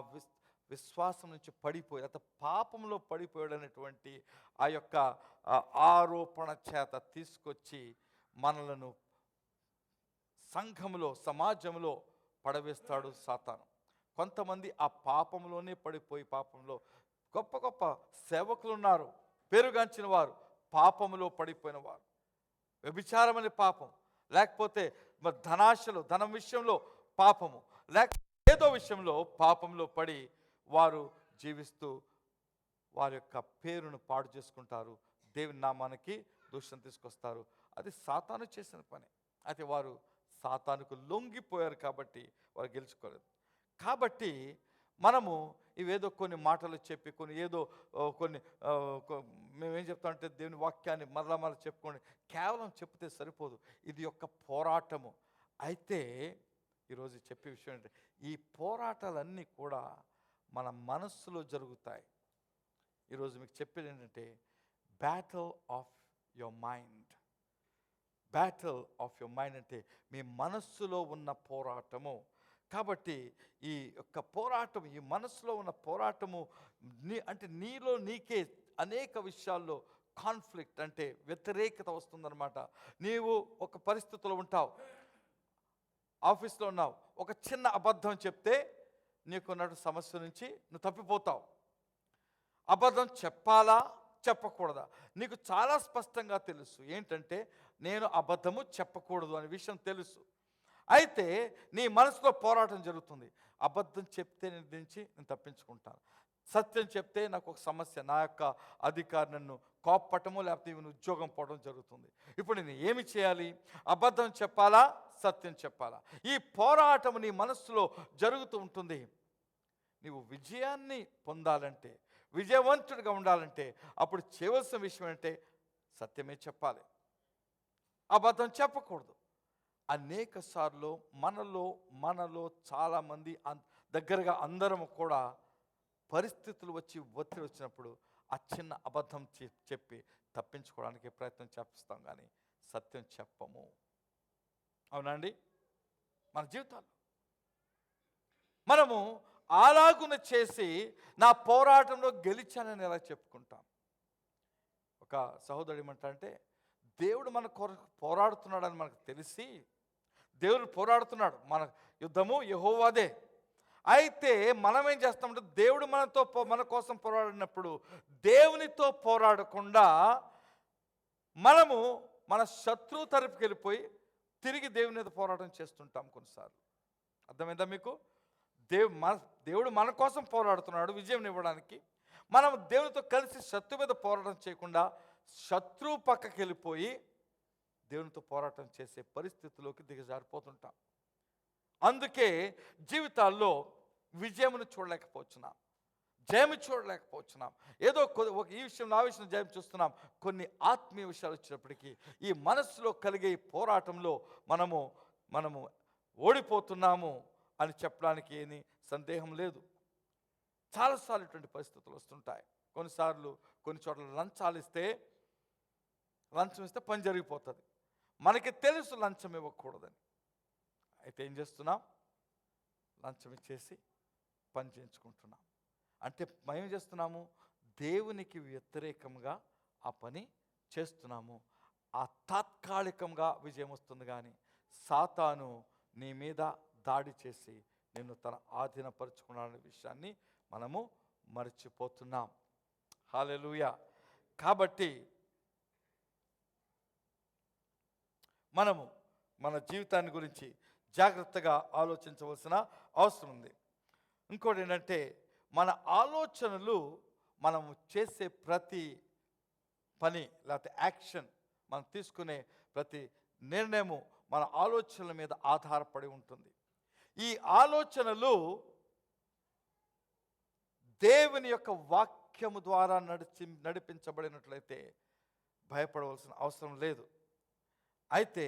విశ్వాసం నుంచి పడిపోయి, అత పాపంలో పడిపోయాడనేటువంటి ఆ యొక్క ఆరోపణ చేత తీసుకొచ్చి మనలను సంఘంలో సమాజంలో పడవేస్తాడు సాతాను. కొంతమంది ఆ పాపంలోనే పడిపోయి, పాపంలో గొప్ప గొప్ప సేవకులు ఉన్నారు, పేరుగాంచిన వారు పాపంలో పడిపోయిన వారు. వ్యభిచారం అనే పాపం, లేకపోతే ధనాశలు, ధనం విషయంలో పాపము, లేకపోతే ఏదో విషయంలో పాపంలో పడి వారు జీవిస్తూ వారి యొక్క పేరును పాడు చేసుకుంటారు, దేవుని నామానికి దూషణ తీసుకొస్తారు. అది సాతాను చేసిన పని. అయితే వారు సాతానుకు లొంగిపోయారు కాబట్టి వారు గెలుచుకోలేదు. కాబట్టి మనము ఇవేదో కొన్ని మాటలు చెప్పి కొన్ని మేమేం చెప్తామంటే దేవుని వాక్యాన్ని మరలా చెప్పుకోండి, కేవలం చెప్తే సరిపోదు, ఇది యొక్క పోరాటము. అయితే ఈరోజు చెప్పే విషయం ఏంటంటే ఈ పోరాటాలన్నీ కూడా మన మనస్సులో జరుగుతాయి. ఈరోజు మీకు చెప్పేది ఏంటంటే battle of your mind. Battle of your mind అంటే మీ మనస్సులో ఉన్న పోరాటము. కాబట్టి ఈ యొక్క పోరాటం, ఈ మనసులో ఉన్న పోరాటము అంటే నీలో నీకే అనేక విషయాల్లో కాన్ఫ్లిక్ట్, అంటే వ్యతిరేకత వస్తుందన్నమాట. నీవు ఒక పరిస్థితిలో ఉంటావు, ఆఫీస్లో ఉన్నావు, ఒక చిన్న అబద్ధం చెప్తే నీకున్న సమస్య నుంచి నువ్వు తప్పిపోతావు. అబద్ధం చెప్పాలా చెప్పకూడదా నీకు చాలా స్పష్టంగా తెలుసు. ఏంటంటే నేను అబద్ధము చెప్పకూడదు అనే విషయం తెలుసు. అయితే నీ మనసులో పోరాటం జరుగుతుంది. అబద్ధం చెప్తే నేను తప్పించుకుంటాను, సత్యం చెప్తే నాకు ఒక సమస్య, నా యొక్క అధికారి నన్ను కోప్పటము లేకపోతే ఉద్యోగం పోవడం జరుగుతుంది. ఇప్పుడు నేను ఏమి చేయాలి? అబద్ధం చెప్పాలా సత్యం చెప్పాలా? ఈ పోరాటం నీ మనస్సులో జరుగుతూ ఉంటుంది. నీవు విజయాన్ని పొందాలంటే, విజయవంతుడిగా ఉండాలంటే అప్పుడు చేయవలసిన విషయం అంటే సత్యమే చెప్పాలి, అబద్ధం చెప్పకూడదు. అనేక సార్లు మనలో చాలామంది దగ్గరగా అందరం కూడా పరిస్థితులు వచ్చి ఒత్తిడి వచ్చినప్పుడు ఆ చిన్న అబద్ధం చెప్పి తప్పించుకోవడానికి ప్రయత్నం చేస్తాం, కానీ సత్యం చెప్పము. అవునండి? మన జీవితాలు మనము అలాగున చేసి నా పోరాటంలో గెలిచానని ఎలా చెప్పుకుంటాం? ఒక సహోదరుడు ఏమంటారంటే దేవుడు మన కొరకు పోరాడుతున్నాడని మనకు తెలిసి, దేవుడు పోరాడుతున్నాడు, మన యుద్ధము యెహోవాదే. అయితే మనం ఏం చేస్తామంటే దేవుడు మన కోసం పోరాడినప్పుడు దేవునితో పోరాడకుండా మనము మన శత్రువు తరపుకి వెళ్ళిపోయి తిరిగి దేవుని మీద పోరాటం చేస్తుంటాం కొన్నిసార్లు. అర్థమైందా మీకు? దేవుడు మన కోసం పోరాడుతున్నాడు విజయం ఇవ్వడానికి. మనం దేవునితో కలిసి శత్రువు మీద పోరాటం చేయకుండా శత్రువు పక్కకి వెళ్ళిపోయి దేవునితో పోరాటం చేసే పరిస్థితిలోకి దిగజారిపోతుంటాం. అందుకే జీవితాల్లో విజయమును చూడలేకపోతున్నాం, జయము చూడలేకపోతున్నాం. ఏదో ఒక ఈ విషయంలో ఆ విషయం జయం చూస్తున్నాం. కొన్ని ఆత్మీయ విషయాలు వచ్చినప్పటికీ ఈ మనస్సులో కలిగే ఈ పోరాటంలో మనము ఓడిపోతున్నాము అని చెప్పడానికి ఏమీ సందేహం లేదు. చాలాసార్లు ఇటువంటి పరిస్థితులు వస్తుంటాయి. కొన్నిసార్లు కొన్ని చోట్ల లంచం ఇస్తే పని జరిగిపోతుంది. మనకి తెలుసు లంచం ఇవ్వకూడదని, అయితే ఏం చేస్తున్నాం? లంచం ఇచ్చేసి పని చేయించుకుంటున్నాం. అంటే మేము చేస్తున్నాము, దేవునికి వ్యతిరేకంగా ఆ పని చేస్తున్నాము. ఆ తాత్కాలికంగా విజయం వస్తుంది, కానీ సాతాను నీ మీద దాడి చేసి నిన్ను తన ఆధీనపరుచుకున్నాడనే విషయాన్ని మనము మర్చిపోతున్నాం. హల్లెలూయా. కాబట్టి మనము మన జీవితాన్ని గురించి జాగ్రత్తగా ఆలోచించవలసిన అవసరం ఉంది. ఇంకోటి ఏంటంటే, మన ఆలోచనలు, మనము చేసే ప్రతి పని లేకపోతే యాక్షన్, మనం తీసుకునే ప్రతి నిర్ణయము మన ఆలోచనల మీద ఆధారపడి ఉంటుంది. ఈ ఆలోచనలు దేవుని యొక్క వాక్యము ద్వారా నడిపించబడినట్లయితే భయపడవలసిన అవసరం లేదు. అయితే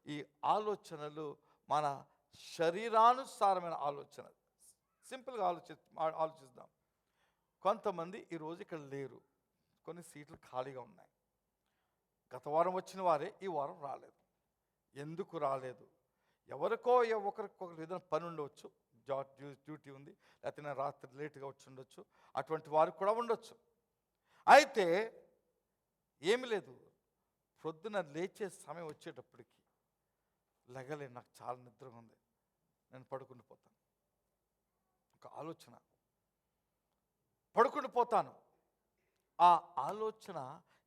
ఈ ఆలోచనలు మన శరీరానుసారమైన ఆలోచన. సింపుల్గా ఆలోచిద్దాం. కొంతమంది ఈరోజు ఇక్కడ లేరు, కొన్ని సీట్లు ఖాళీగా ఉన్నాయి. గత వారం వచ్చిన వారే ఈ వారం రాలేదు. ఎందుకు రాలేదు? ఒకరికొకరు ఏదైనా పని ఉండవచ్చు, డ్యూటీ ఉంది, లేకపోతే రాత్రి లేటుగా వచ్చి ఉండొచ్చు, అటువంటి వారు కూడా ఉండొచ్చు. అయితే ఏమి లేదు, పొద్దున లేచే సమయం వచ్చేటప్పటికి లెగలే, నాకు చాలా నిద్రగా ఉంది, నేను పడుకుని పోతాను. ఒక ఆలోచన, పడుకుని పోతాను. ఆ ఆలోచన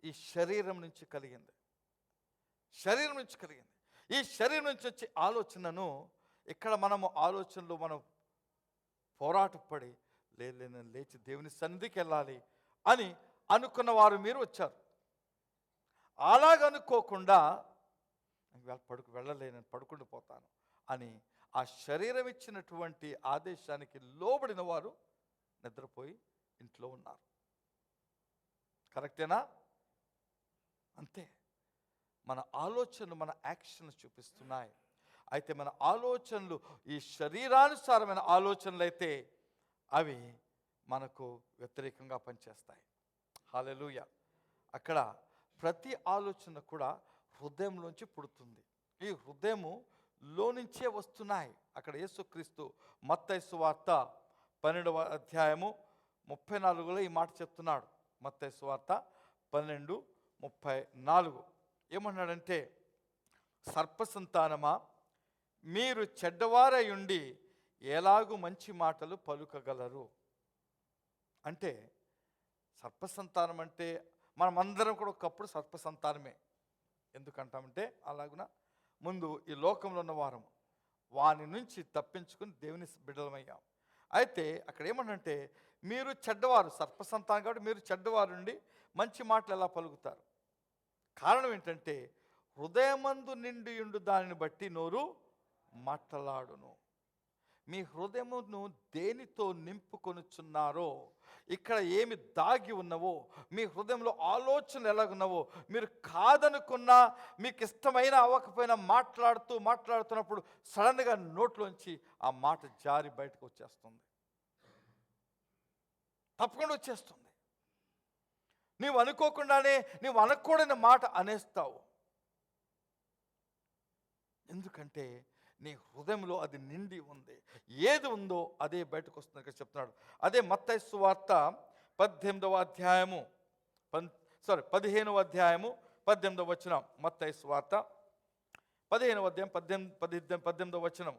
ఈ శరీరం నుంచి కలిగింది. ఈ శరీరం నుంచి వచ్చే ఆలోచనను ఇక్కడ ఆలోచనలు మనం పోరాటపడి నేను లేచి దేవుని సన్నిధికి వెళ్ళాలి అని అనుకున్న వారు మీరు వచ్చారు. అలాగనుకోకుండా వెళ్ళలే, నేను పడుకుని పోతాను అని ఆ శరీరం ఇచ్చినటువంటి ఆదేశానికి లోబడిన వారు నిద్రపోయి ఇంట్లో ఉన్నారు. కరెక్టేనా? అంతే. మన ఆలోచనలు మన యాక్షన్లు చూపిస్తున్నాయి. అయితే మన ఆలోచనలు ఈ శరీరానుసారమైన ఆలోచనలు అయితే అవి మనకు వ్యతిరేకంగా పనిచేస్తాయి. హల్లెలూయా. అక్కడ ప్రతి ఆలోచన కూడా హృదయంలోంచి పుడుతుంది. ఈ హృదయములో నుంచే వస్తున్నాయి. అక్కడ యేసుక్రీస్తు మత్తయి సువార్త 12వ అధ్యాయము 34లో ఈ మాట చెప్తున్నాడు. మత్తయి సువార్త 12:34 ఏమన్నాడంటే, సర్పసంతానమా, మీరు చెడ్డవారై ఉండి ఎలాగూ మంచి మాటలు పలుకగలరు. అంటే సర్పసంతానం అంటే మనమందరం కూడా ఒకప్పుడు సర్పసంతానమే. ఎందుకంటామంటే అలాగున ముందు ఈ లోకంలో ఉన్న వారం వాని నుంచి తప్పించుకుని దేవుని బిడ్డలమయ్యాం. అయితే అక్కడ ఏమన్నంటే, మీరు చెడ్డవారు, సర్పసంతానం కాబట్టి మీరు చెడ్డవారు నుండి మంచి మాటలు ఎలా పలుకుతారు? కారణం ఏంటంటే, హృదయమందు నిండియుండు దానిని బట్టి నోరు మాట్లాడును. మీ హృదయమును దేనితో నింపుకొనుచున్నారో, ఇక్కడ ఏమి దాగి ఉన్నవో, మీ హృదయంలో ఆలోచనలు ఎలాగున్నావో, మీరు కాదనుకున్నా, మీకు ఇష్టమైన అవ్వకపోయినా మాట్లాడుతున్నప్పుడు సడన్గా నోట్లోంచి ఆ మాట జారి బయటకు వచ్చేస్తుంది. తప్పకుండా వచ్చేస్తుంది. నీవు అనుకోకుండానే నీవు అనకూడని మాట అనేస్తావు. ఎందుకంటే నీ హృదయంలో అది నిండి ఉంది. ఏది ఉందో అదే బయటకు వస్తుంది ఇక్కడ చెప్తున్నాడు. అదే మత్తయి సువార్త 15వ అధ్యాయము 15వ అధ్యాయము 18వ వచనం. మత్తయి సువార్త 15వ అధ్యాయం 18వ వచనం.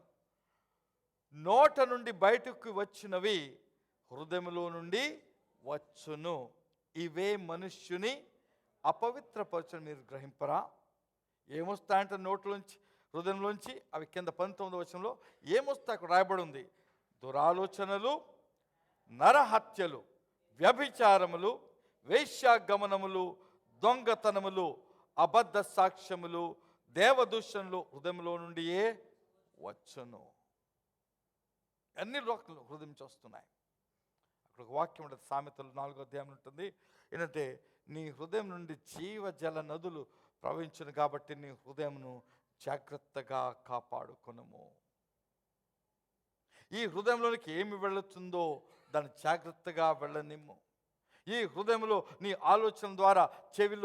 నోట నుండి బయటకు వచ్చినవి హృదయంలో నుండి వచ్చును, ఇవే మనుష్యుని అపవిత్రపరచును మీరు గ్రహింపరా. ఏమొస్తాయంటే నోట్లోంచి, హృదయంలోంచి. అవి కింద 19వ వచనంలో ఏమొస్తాయి అక్కడ రాయబడి ఉంది. దురాలోచనలు, నరహత్యలు, వ్యభిచారములు, వేశ్యాగమనములు, దొంగతనములు, అబద్ధ సాక్ష్యములు, దేవదూషణలు హృదయంలో నుండియే వచ్చును. అన్ని లోకలు హృదయం నుంచి వస్తున్నాయి. అక్కడ ఒక వాక్యం ఉంటుంది, సామెతలు 4వ అధ్యాయం ఉంటుంది. ఏంటంటే నీ హృదయం నుండి జీవజల నదులు ప్రవహించును కాబట్టి నీ హృదయంను జాగ్రత్తగా కాపాడుకొనుము. ఈ హృదయంలోనికి ఏమి వెళుతుందో దాన్ని జాగ్రత్తగా వెళ్ళనిమ్ము. ఈ హృదయంలో నీ ఆలోచన ద్వారా, చెవి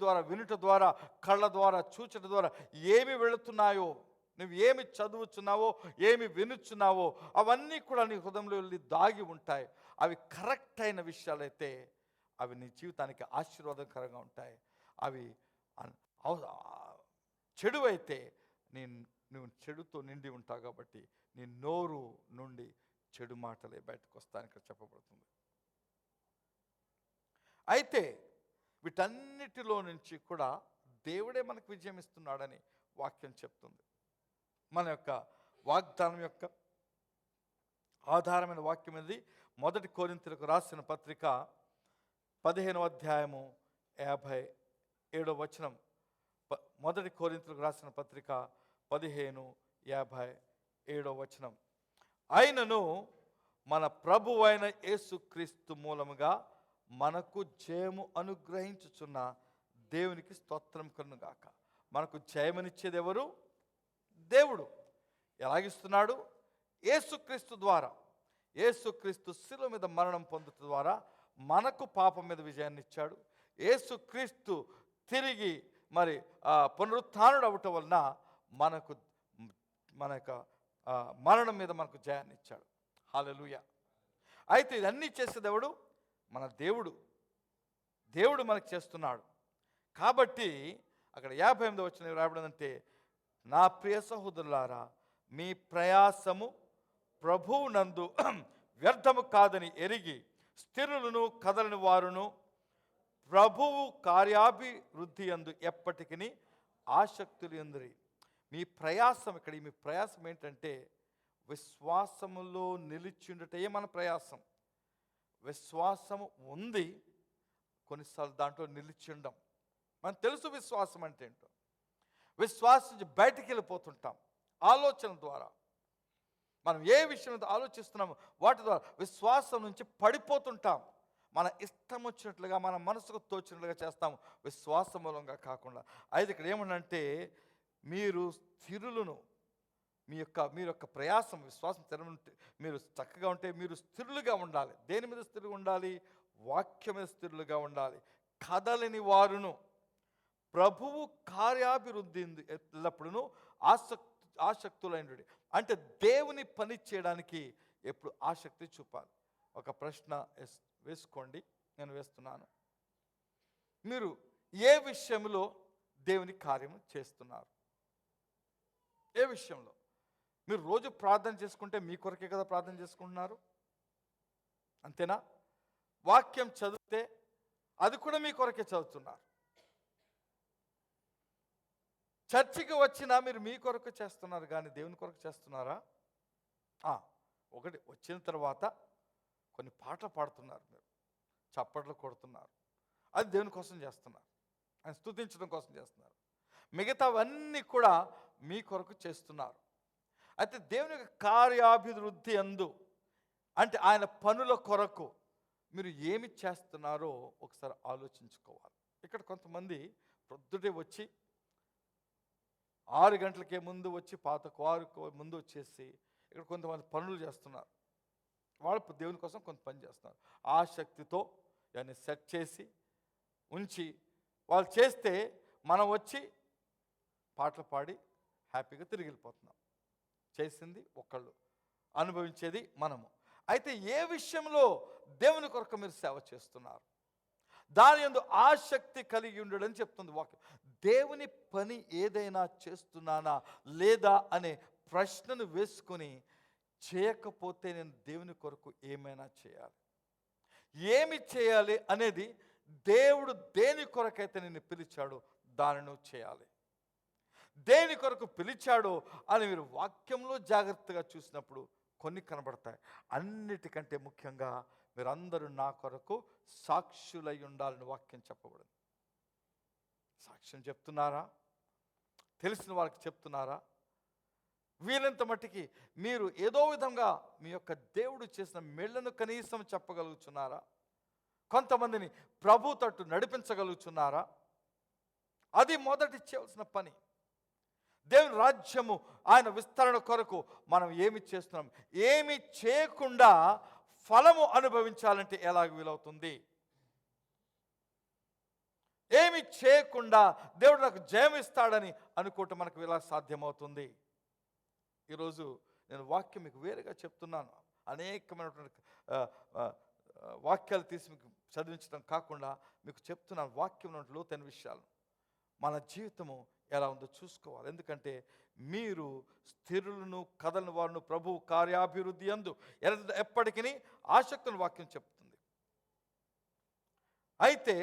ద్వారా వినుట ద్వారా, కళ్ళ ద్వారా చూచట ద్వారా ఏమి వెళుతున్నాయో, నువ్వు ఏమి చదువుచున్నావో, ఏమి వినుచున్నావో అవన్నీ కూడా నీ హృదయంలో వెళ్ళి దాగి ఉంటాయి. అవి కరెక్ట్ అయిన విషయాలైతే అవి నీ జీవితానికి ఆశీర్వాదకరంగా ఉంటాయి. అవి చెడు అయితే నువ్వు చెడుతో నిండి ఉంటావు కాబట్టి నీ నోరు నుండి చెడు మాటలే బయటకు వస్తాయని ఇక్కడ చెప్పబడుతుంది. అయితే వీటన్నిటిలో నుంచి కూడా దేవుడే మనకు విజయం ఇస్తున్నాడని వాక్యం చెప్తుంది. మన యొక్క వాగ్దానం యొక్క ఆధారమైన వాక్యం ఇది 1 కొరింథీయులకు రాసిన పత్రిక 15వ అధ్యాయము 57వ వచనం. 1 కొరింథీయులకు రాసిన పత్రిక 15:57వ వచనం. అయినను మన ప్రభువు అయిన యేసుక్రీస్తు మూలముగా మనకు జయము అనుగ్రహించుచున్న దేవునికి స్తోత్రం కలుగుగాక. మనకు జయమనిచ్చేది ఎవరు? దేవుడు. ఎలాగిస్తున్నాడు? యేసుక్రీస్తు ద్వారా. యేసుక్రీస్తు శిలువ మీద మరణం పొందుట ద్వారా మనకు పాపం మీద విజయాన్ని ఇచ్చాడు. యేసుక్రీస్తు తిరిగి మరి పునరుత్థానుడు అవటం వలన మన యొక్క మరణం మీద మనకు జయాన్ని ఇచ్చాడు. హల్లెలూయా. అయితే ఇదన్నీ చేసేది ఎవడు? మన దేవుడు. దేవుడు మనకు చేస్తున్నాడు. కాబట్టి అక్కడ 58వ వచనం రాయబడిందంటే, నా ప్రియ సహోదరులారా, మీ ప్రయాసము ప్రభువునందు వ్యర్థము కాదని ఎరిగి స్థిరులను కదలని వారును ప్రభువు కార్యాభివృద్ధి యందు ఎప్పటికీ ఆసక్తులు ఎందురి. మీ ప్రయాసం ఇక్కడ, మీ ప్రయాసం ఏంటంటే విశ్వాసములో నిలిచిండుటే మన ప్రయాసం. విశ్వాసము ఉంది, కొన్నిసార్లు దాంట్లో నిలిచిండం. మనకు తెలుసు విశ్వాసం అంటే ఏంటో. విశ్వాసం నుంచి బయటికి వెళ్ళిపోతుంటాం ఆలోచన ద్వారా. మనం ఏ విషయం ఆలోచిస్తున్నామో వాటి ద్వారా విశ్వాసం నుంచి పడిపోతుంటాం. మన ఇష్టం వచ్చినట్లుగా, మన మనసుకు తోచినట్లుగా చేస్తాము, విశ్వాసం మూలంగా కాకుండా. అయితే ఇక్కడ ఏమనంటే, మీరు స్థిరులను, మీరు యొక్క ప్రయాసం, విశ్వాసం స్థిరముంటే, మీరు చక్కగా ఉంటే మీరు స్థిరులుగా ఉండాలి. దేని మీద స్థిరుగా ఉండాలి? వాక్యం మీద స్థిరులుగా ఉండాలి. కదలని వారును ప్రభువు కార్యాభివృద్ధి ఎల్లప్పుడూ ఆసక్తులైనడు. అంటే దేవుని పని చేయడానికి ఎప్పుడు ఆసక్తి చూపాలి. ఒక ప్రశ్న వేసుకోండి, నేను వేస్తున్నాను. మీరు ఏ విషయంలో దేవుని కార్యము చేస్తున్నారు? ఏ విషయంలో? మీరు రోజు ప్రార్థన చేసుకుంటే మీ కొరకే కదా ప్రార్థన చేసుకుంటున్నారు, అంతేనా? వాక్యం చదివితే అది కూడా మీ కొరకే చదువుతున్నారు. చర్చికి వచ్చినా మీరు మీ కొరకు చేస్తున్నారు కానీ దేవుని కొరకు చేస్తున్నారా? ఒకటి, వచ్చిన తర్వాత కొన్ని పాటలు పాడుతున్నారు, మీరు చప్పట్లు కొడుతున్నారు, అది దేవుని కోసం చేస్తున్నారు, ఆయన స్తుతించడం కోసం చేస్తున్నారు. మిగతావన్నీ కూడా మీ కొరకు చేస్తున్నారు. అయితే దేవుని యొక్క కార్యాభివృద్ధి అందు, అంటే ఆయన పనుల కొరకు మీరు ఏమి చేస్తున్నారో ఒకసారి ఆలోచించుకోవాలి. ఇక్కడ కొంతమంది ప్రొద్దుటే వచ్చి 6 గంటలకే ముందు వచ్చి, పాత 6 ముందు వచ్చేసి ఇక్కడ కొంతమంది పనులు చేస్తున్నారు. వాళ్ళు దేవుని కోసం కొంత పని చేస్తున్నారు. ఆ శక్తితో దాన్ని సెట్ చేసి ఉంచి వాళ్ళు చేస్తే మనం వచ్చి పాటలు పాడి హ్యాపీగా తిరిగి వెళ్ళిపోతున్నాం. చేసింది ఒకళ్ళు, అనుభవించేది మనము. అయితే ఏ విషయంలో దేవుని కొరకు మీరు సేవ చేస్తున్నారు? దాని యందు ఆసక్తి కలిగి ఉండడని చెప్తుంది వాక్యం. దేవుని పని ఏదైనా చేస్తున్నానా లేదా అనే ప్రశ్నను వేసుకొని, చేయకపోతే నేను దేవుని కొరకు ఏమైనా చేయాలి, ఏమి చేయాలి అనేది, దేవుడు దేని కొరకైతే నిన్ను పిలిచాడో దానిని చేయాలి. దేని కొరకు పిలిచాడో అని మీరు వాక్యంలో జాగ్రత్తగా చూసినప్పుడు కొన్ని కనబడతాయి. అన్నిటికంటే ముఖ్యంగా మీరందరూ నా కొరకు సాక్షులై ఉండాలని వాక్యం చెప్పబడింది. సాక్ష్యం చెప్తున్నారా? తెలిసిన వాళ్ళకి చెప్తున్నారా? వీలంత మట్టికి మీరు ఏదో విధంగా మీ యొక్క దేవుడు చేసిన మేళ్లను కనీసం చెప్పగలుగుతున్నారా? కొంతమందిని ప్రభు తట్టు నడిపించగలుగుతున్నారా? అది మొదటి చేయవలసిన పని. దేవుని రాజ్యము ఆయన విస్తరణ కొరకు మనం ఏమి చేస్తున్నాం? ఏమి చేయకుండా ఫలము అనుభవించాలంటే ఎలాగ వీలవుతుంది? ఏమి చేయకుండా దేవుడు నాకు జయం ఇస్తాడని అనుకోవటం మనకు ఎలా సాధ్యమవుతుంది? ఈరోజు నేను వాక్యం మీకు వేరుగా చెప్తున్నాను. అనేకమైనటువంటి వాక్యాలు తీసి మీకు చదివించడం కాకుండా మీకు చెప్తున్నాను వాక్యంలో లోతైన విషయాలు. మన జీవితము ఎలా ఉందో చూసుకోవాలి. ఎందుకంటే మీరు స్థిరులను కదలని వారును ప్రభు కార్యాభివృద్ధి యందు ఎప్పటికీ ఆసక్తిని వాక్యం చెప్తుంది. అయితే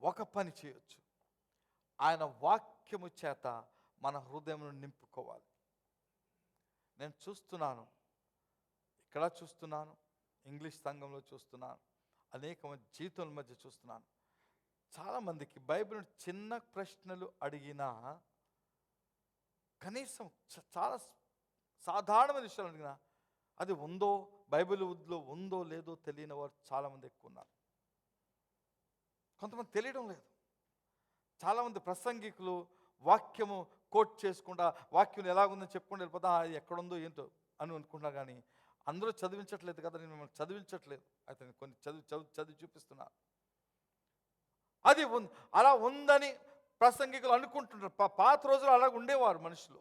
ఒక పని చేయొచ్చు, ఆయన వాక్యము చేత మన హృదయమును నింపుకోవాలి. నేను చూస్తున్నాను, ఇక్కడ చూస్తున్నాను, ఇంగ్లీష్ సంఘంలో చూస్తున్నాను, అనేక మంది జీవితాల మధ్య చూస్తున్నాను. చాలామందికి బైబిల్ చిన్న ప్రశ్నలు అడిగినా, కనీసం చాలా సాధారణమైన విషయాలు అడిగినా అది ఉందో బైబిల్లో ఉందో లేదో తెలియని వారు చాలామంది ఎక్కువ ఉన్నారు. కొంతమంది తెలియడం లేదు. చాలామంది ప్రసంగికులు వాక్యము కోట్ చేసుకుంటా వాక్యం ఎలాగుందని చెప్పుకుంటూ వెళ్ళిపోతా అది ఎక్కడుందో ఏంటో అని అనుకుంటున్నారు. కానీ అందరూ చదివించట్లేదు కదా, నేను మిమ్మల్ని చదివించట్లేదు, అయితే కొన్ని చదివి చూపిస్తున్నా. అది అలా ఉందని ప్రసంగికులు అనుకుంటుంటారు. పాత రోజులు అలా ఉండేవారు మనుషులు.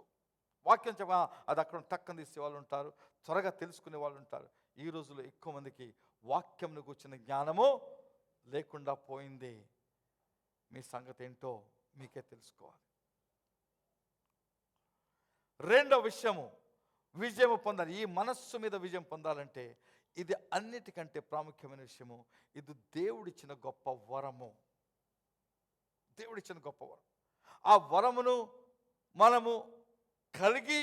వాక్యం చెప్ప అది అక్కడ టక్కన తీసే వాళ్ళు ఉంటారు, త్వరగా తెలుసుకునే వాళ్ళు ఉంటారు. ఈ రోజుల్లో ఎక్కువ మందికి వాక్యంను కూర్చున్న జ్ఞానము లేకుండా పోయింది. మీ సంగతి ఏంటో మీకే తెలుసుకోవాలి. రెండో విషయము, విజయం పొందాలి. ఈ మనస్సు మీద విజయం పొందాలంటే ఇది అన్నిటికంటే ప్రాముఖ్యమైన విషయము. ఇది దేవుడిచ్చిన గొప్ప వరము. దేవుడిచ్చిన గొప్ప వరం. ఆ వరమును మనము కలిగి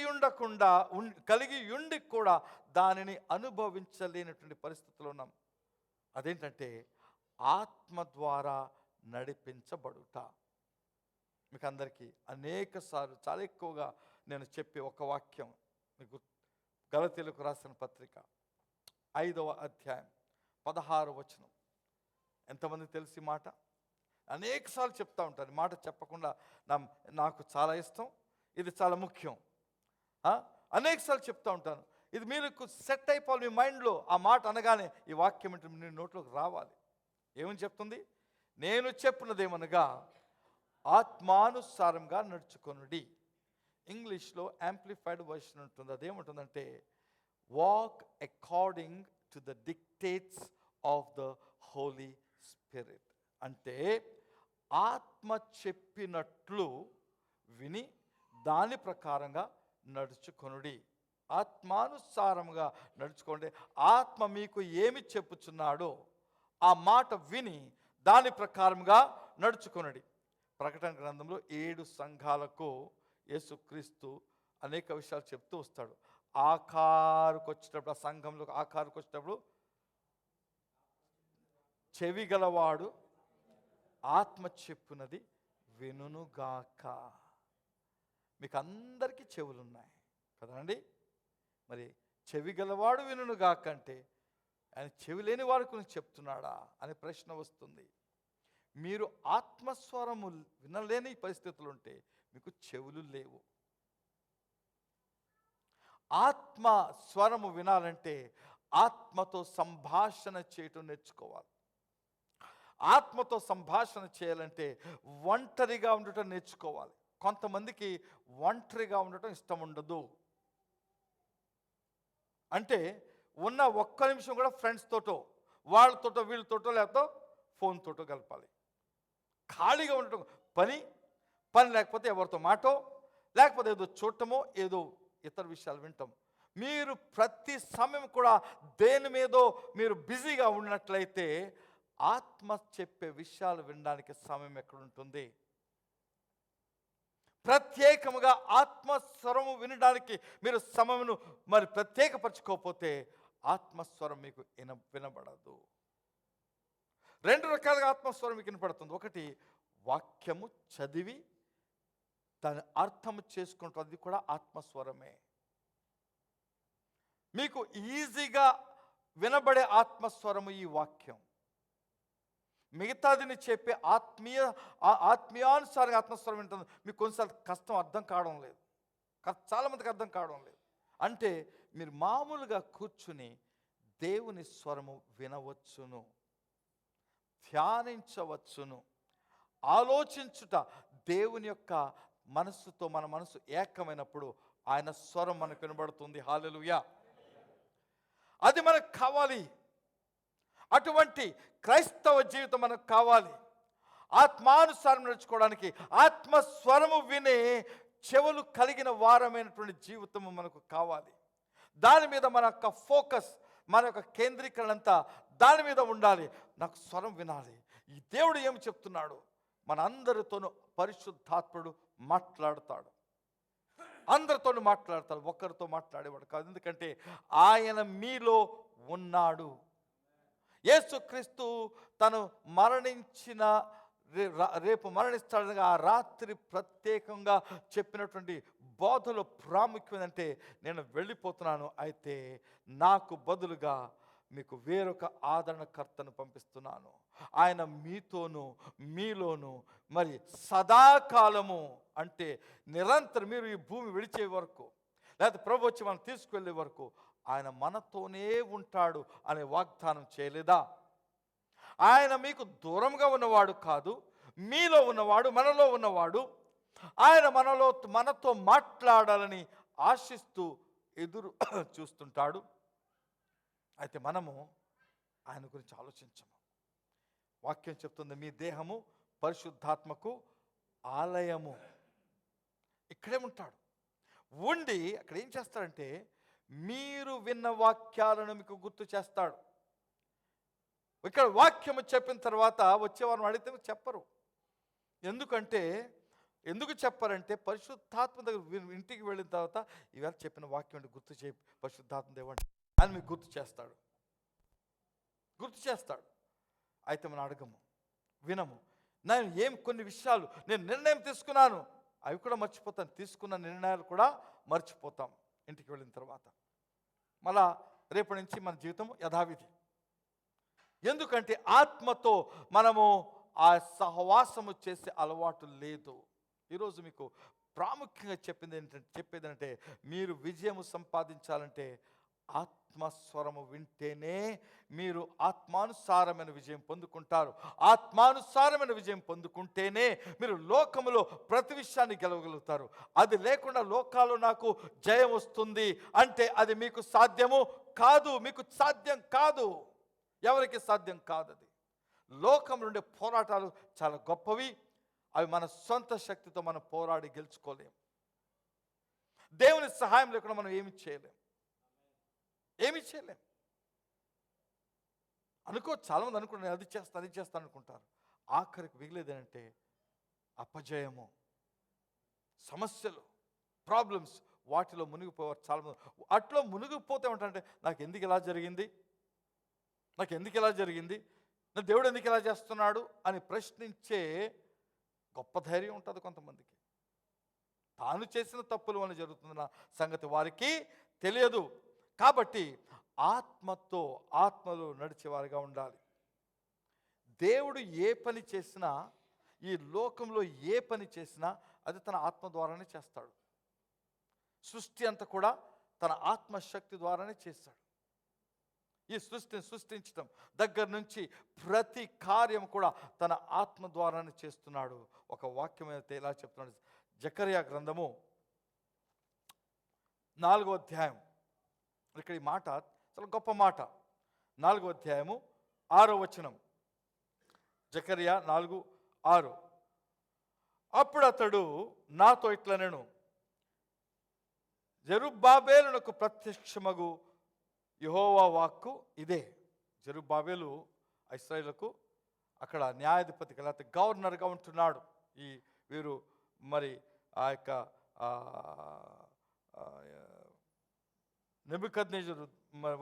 ఉండి కూడా దానిని అనుభవించలేనటువంటి పరిస్థితుల్లో ఉన్నాం. అదేంటంటే ఆత్మ ద్వారా నడిపించబడుట. మీకు అందరికీ అనేక సార్లు చాలా ఎక్కువగా నేను చెప్పే ఒక వాక్యం మీకు గలతీయులకు రాసిన పత్రిక 5వ అధ్యాయం 16వ వచనం. ఎంతమంది తెలిసి మాట? అనేక సార్లు చెప్తా ఉంటాను. మాట చెప్పకుండా నాకు చాలా ఇష్టం, ఇది చాలా ముఖ్యం. అనేక సార్లు చెప్తా ఉంటాను. ఇది మీకు సెట్ అయిపోవాలి మీ మైండ్లో. ఆ మాట అనగానే ఈ వాక్యం ఏంటి మీ నోట్లోకి రావాలి. ఏమని చెప్తుంది? నేను చెప్పినదేమనగా ఆత్మానుసారంగా నడుచుకొనుడి. ఇంగ్లీష్లో యాంప్లిఫైడ్ వర్షన్ ఉంటుంది. అదేముంటుందంటే walk according to the dictates of the holy spirit. అంటే ఆత్మ చెప్పినట్లు విని దాని ప్రకారంగా నడుచుకొనుడి. ఆత్మానుసారంగా నడుచుకోండి. ఆత్మ మీకు ఏమి చెప్పుచున్నాడో ఆ మాట విని దాని ప్రకారంగా నడుచుకొనుడి. ప్రకటన గ్రంథంలో 7 సంఘాలకు యేసుక్రీస్తు అనేక విషయాలు చెప్తూ వస్తాడు. ఆఖరుకు వచ్చేటప్పుడు, ఆ సంఘంలో ఆఖరుకు వచ్చేటప్పుడు, చెవి గలవాడు ఆత్మ చెప్పునది వినుగాక. మీకు అందరికీ చెవులు ఉన్నాయి కదండి. మరి చెవి గలవాడు వినుగాక అంటే ఆయన చెవి లేని వారి గురించి చెప్తున్నాడా అనే ప్రశ్న వస్తుంది. మీరు ఆత్మస్వరము వినలేని పరిస్థితులు ఉంటే మీకు చెవులు లేవు. ఆత్మ స్వరము వినాలంటే ఆత్మతో సంభాషణ చేయటం నేర్చుకోవాలి. ఆత్మతో సంభాషణ చేయాలంటే ఒంటరిగా ఉండటం నేర్చుకోవాలి. కొంతమందికి ఒంటరిగా ఉండటం ఇష్టం ఉండదు. అంటే ఉన్న ఒక్క నిమిషం కూడా ఫ్రెండ్స్తోటో వాళ్ళతోటో వీళ్ళతోటో లేకపోతే ఫోన్తోటో గలపాలి. ఖాళీగా ఉండటం, పని లేకపోతే ఎవరితో మాటో లేకపోతే ఏదో చూడటమో ఏదో ఇతర విషయాలు వింటాం. మీరు ప్రతి సమయం కూడా దేని మీదో మీరు బిజీగా ఉన్నట్లయితే ఆత్మ చెప్పే విషయాలు వినడానికి సమయం ఎక్కడుంటుంది? ప్రత్యేకముగా ఆత్మస్వరము వినడానికి మీరు సమయమును మరి ప్రత్యేకపరచుకోకపోతే ఆత్మస్వరం మీకు వినబడదు. 2 రకాలుగా ఆత్మస్వరం మీకు వినపడుతుంది. ఒకటి వాక్యము చదివి దాని అర్థం చేసుకుంటాం. అది కూడా ఆత్మస్వరమే. మీకు ఈజీగా వినబడే ఆత్మస్వరము ఈ వాక్యం. మిగతాదిని చెప్పే ఆత్మీయానుసారంగా ఆత్మస్వరం వింటుంది. మీకు కొన్నిసార్లు కష్టం, అర్థం కావడం లేదు. చాలామందికి అర్థం కావడం లేదు. అంటే మీరు మామూలుగా కూర్చుని దేవుని స్వరము వినవచ్చును, ధ్యానించవచ్చును. ఆలోచించుట, దేవుని యొక్క మనస్సుతో మన మనసు ఏకమైనప్పుడు ఆయన స్వరం మనకు వినబడుతుంది. హల్లెలూయా. అది మనకు కావాలి. అటువంటి క్రైస్తవ జీవితం మనకు కావాలి. ఆత్మానుసారం నడుచుకోవడానికి ఆత్మస్వరము వినే చెవులు కలిగిన వారమైనటువంటి జీవితం మనకు కావాలి. దాని మీద మన యొక్క ఫోకస్, మన యొక్క కేంద్రీకరణ అంతా దాని మీద ఉండాలి. నాకు స్వరం వినాలి, ఈ దేవుడు ఏమి చెప్తున్నాడు. మన అందరితోనూ పరిశుద్ధాత్ముడు మాట్లాడుతాడు. అందరితోనూ మాట్లాడతాడు, ఒక్కరితో మాట్లాడేవాడు కాదు. ఎందుకంటే ఆయన మీలో ఉన్నాడు. యేసుక్రీస్తు తను మరణించిన రేపు మరణిస్తాడనగా ఆ రాత్రి ప్రత్యేకంగా చెప్పినటువంటి బోధలో ప్రాముఖ్యం అంటే, నేను వెళ్ళిపోతున్నాను, అయితే నాకు బదులుగా మీకు వేరొక ఆదరణకర్తను పంపిస్తున్నాను. ఆయన మీతోనూ మీలోనూ మరి సదాకాలము, అంటే నిరంతరం మీరు ఈ భూమి విడిచే వరకు, లేకపోతే ప్రభు వచ్చి మనం తీసుకువెళ్ళే వరకు ఆయన మనతోనే ఉంటాడు అనే వాగ్దానం చేయలేదా? ఆయన మీకు దూరంగా ఉన్నవాడు కాదు, మీలో ఉన్నవాడు, మనలో ఉన్నవాడు. ఆయన మనతో మాట్లాడాలని ఆశిస్తూ ఎదురు చూస్తుంటాడు. అయితే మనము ఆయన గురించి ఆలోచించము. వాక్యం చెప్తుంది, మీ దేహము పరిశుద్ధాత్మకు ఆలయము. ఇక్కడే ఉంటాడు. ఉండి అక్కడ ఏం చేస్తాడంటే, మీరు విన్న వాక్యాలను మీకు గుర్తు చేస్తాడు. ఇక్కడ వాక్యము చెప్పిన తర్వాత వచ్చేవారిని అడిగితే చెప్పరు. ఎందుకు చెప్పారంటే, పరిశుద్ధాత్మ దగ్గర ఇంటికి వెళ్ళిన తర్వాత ఇవాళ చెప్పిన వాక్యం గుర్తు చేయి పరిశుద్ధాత్మ దేవండి అని మీకు గుర్తు చేస్తాడు. అయితే మనం అడగము, వినము. నేను కొన్ని విషయాలు నేను నిర్ణయం తీసుకున్నాను, అవి కూడా మర్చిపోతాను. తీసుకున్న నిర్ణయాలు కూడా మర్చిపోతాం ఇంటికి వెళ్ళిన తర్వాత. మళ్ళా రేపటి నుంచి మన జీవితం యథావిధి. ఎందుకంటే ఆత్మతో మనము ఆ సహవాసము చేసే అలవాటు లేదు. ఈరోజు మీకు ప్రాముఖ్యంగా చెప్పేది ఏంటంటే, మీరు విజయము సంపాదించాలంటే ఆత్మస్వరము వింటేనే మీరు ఆత్మానుసారమైన విజయం పొందుకుంటారు. ఆత్మానుసారమైన విజయం పొందుకుంటేనే మీరు లోకములో ప్రతి విషయాన్ని గెలవగలుగుతారు. అది లేకుండా లోకాల్లో నాకు జయం వస్తుంది అంటే అది మీకు సాధ్యము కాదు. మీకు సాధ్యం కాదు, ఎవరికి సాధ్యం కాదు. అది లోకం నుండి పోరాటాలు చాలా గొప్పవి. అవి మన సొంత శక్తితో మనం పోరాడి గెలుచుకోలేం. దేవుని సహాయం లేకుండా మనం ఏమి చేయలేం. చాలామంది అనుకుంటారు, అది చేస్తాను అనుకుంటారు. ఆఖరికి మిగిలేది ఏంటంటే అపజయము, సమస్యలు, ప్రాబ్లమ్స్. వాటిలో మునిగిపోవారు చాలామంది. అట్లా మునిగిపోతే ఏమంటారంటే, నాకు ఎందుకు ఇలా జరిగింది, నా దేవుడు ఎందుకు ఇలా చేస్తున్నాడు అని ప్రశ్నించే గొప్ప ధైర్యం ఉంటుంది కొంతమందికి. తాను చేసిన తప్పుల వల్ల జరుగుతున్న సంగతి వారికి తెలియదు. కాబట్టి ఆత్మలో నడిచేవారుగా ఉండాలి. దేవుడు ఏ పని చేసినా, ఈ లోకంలో ఏ పని చేసినా అది తన ఆత్మ ద్వారానే చేస్తాడు. సృష్టి అంతా కూడా తన ఆత్మశక్తి ద్వారానే చేస్తాడు. ఈ సృష్టిని సృష్టించడం దగ్గర నుంచి ప్రతి కార్యం కూడా తన ఆత్మ ద్వారానే చేస్తున్నాడు. ఒక వాక్యం అయితే ఇలా చెప్తున్నాడు, జకర్యా గ్రంథము 4వ అధ్యాయం. ఇక్కడ ఈ మాట చాలా గొప్ప మాట. 4వ అధ్యాయము 6వ వచనం. జకర్యా 4:6. అప్పుడు అతడు నాతో ఇట్లా, నేను జెరుబ్బాబేలునకు ప్రత్యక్షమగు యెహోవా వాక్కు ఇదే. జెరుబ్బాబేలు ఇశ్రాయేలుకు అక్కడ న్యాయాధిపతిగా లేకపోతే గవర్నర్గా ఉంటున్నాడు. వీరు మరి ఆ యొక్క నెబుకద్నెజరు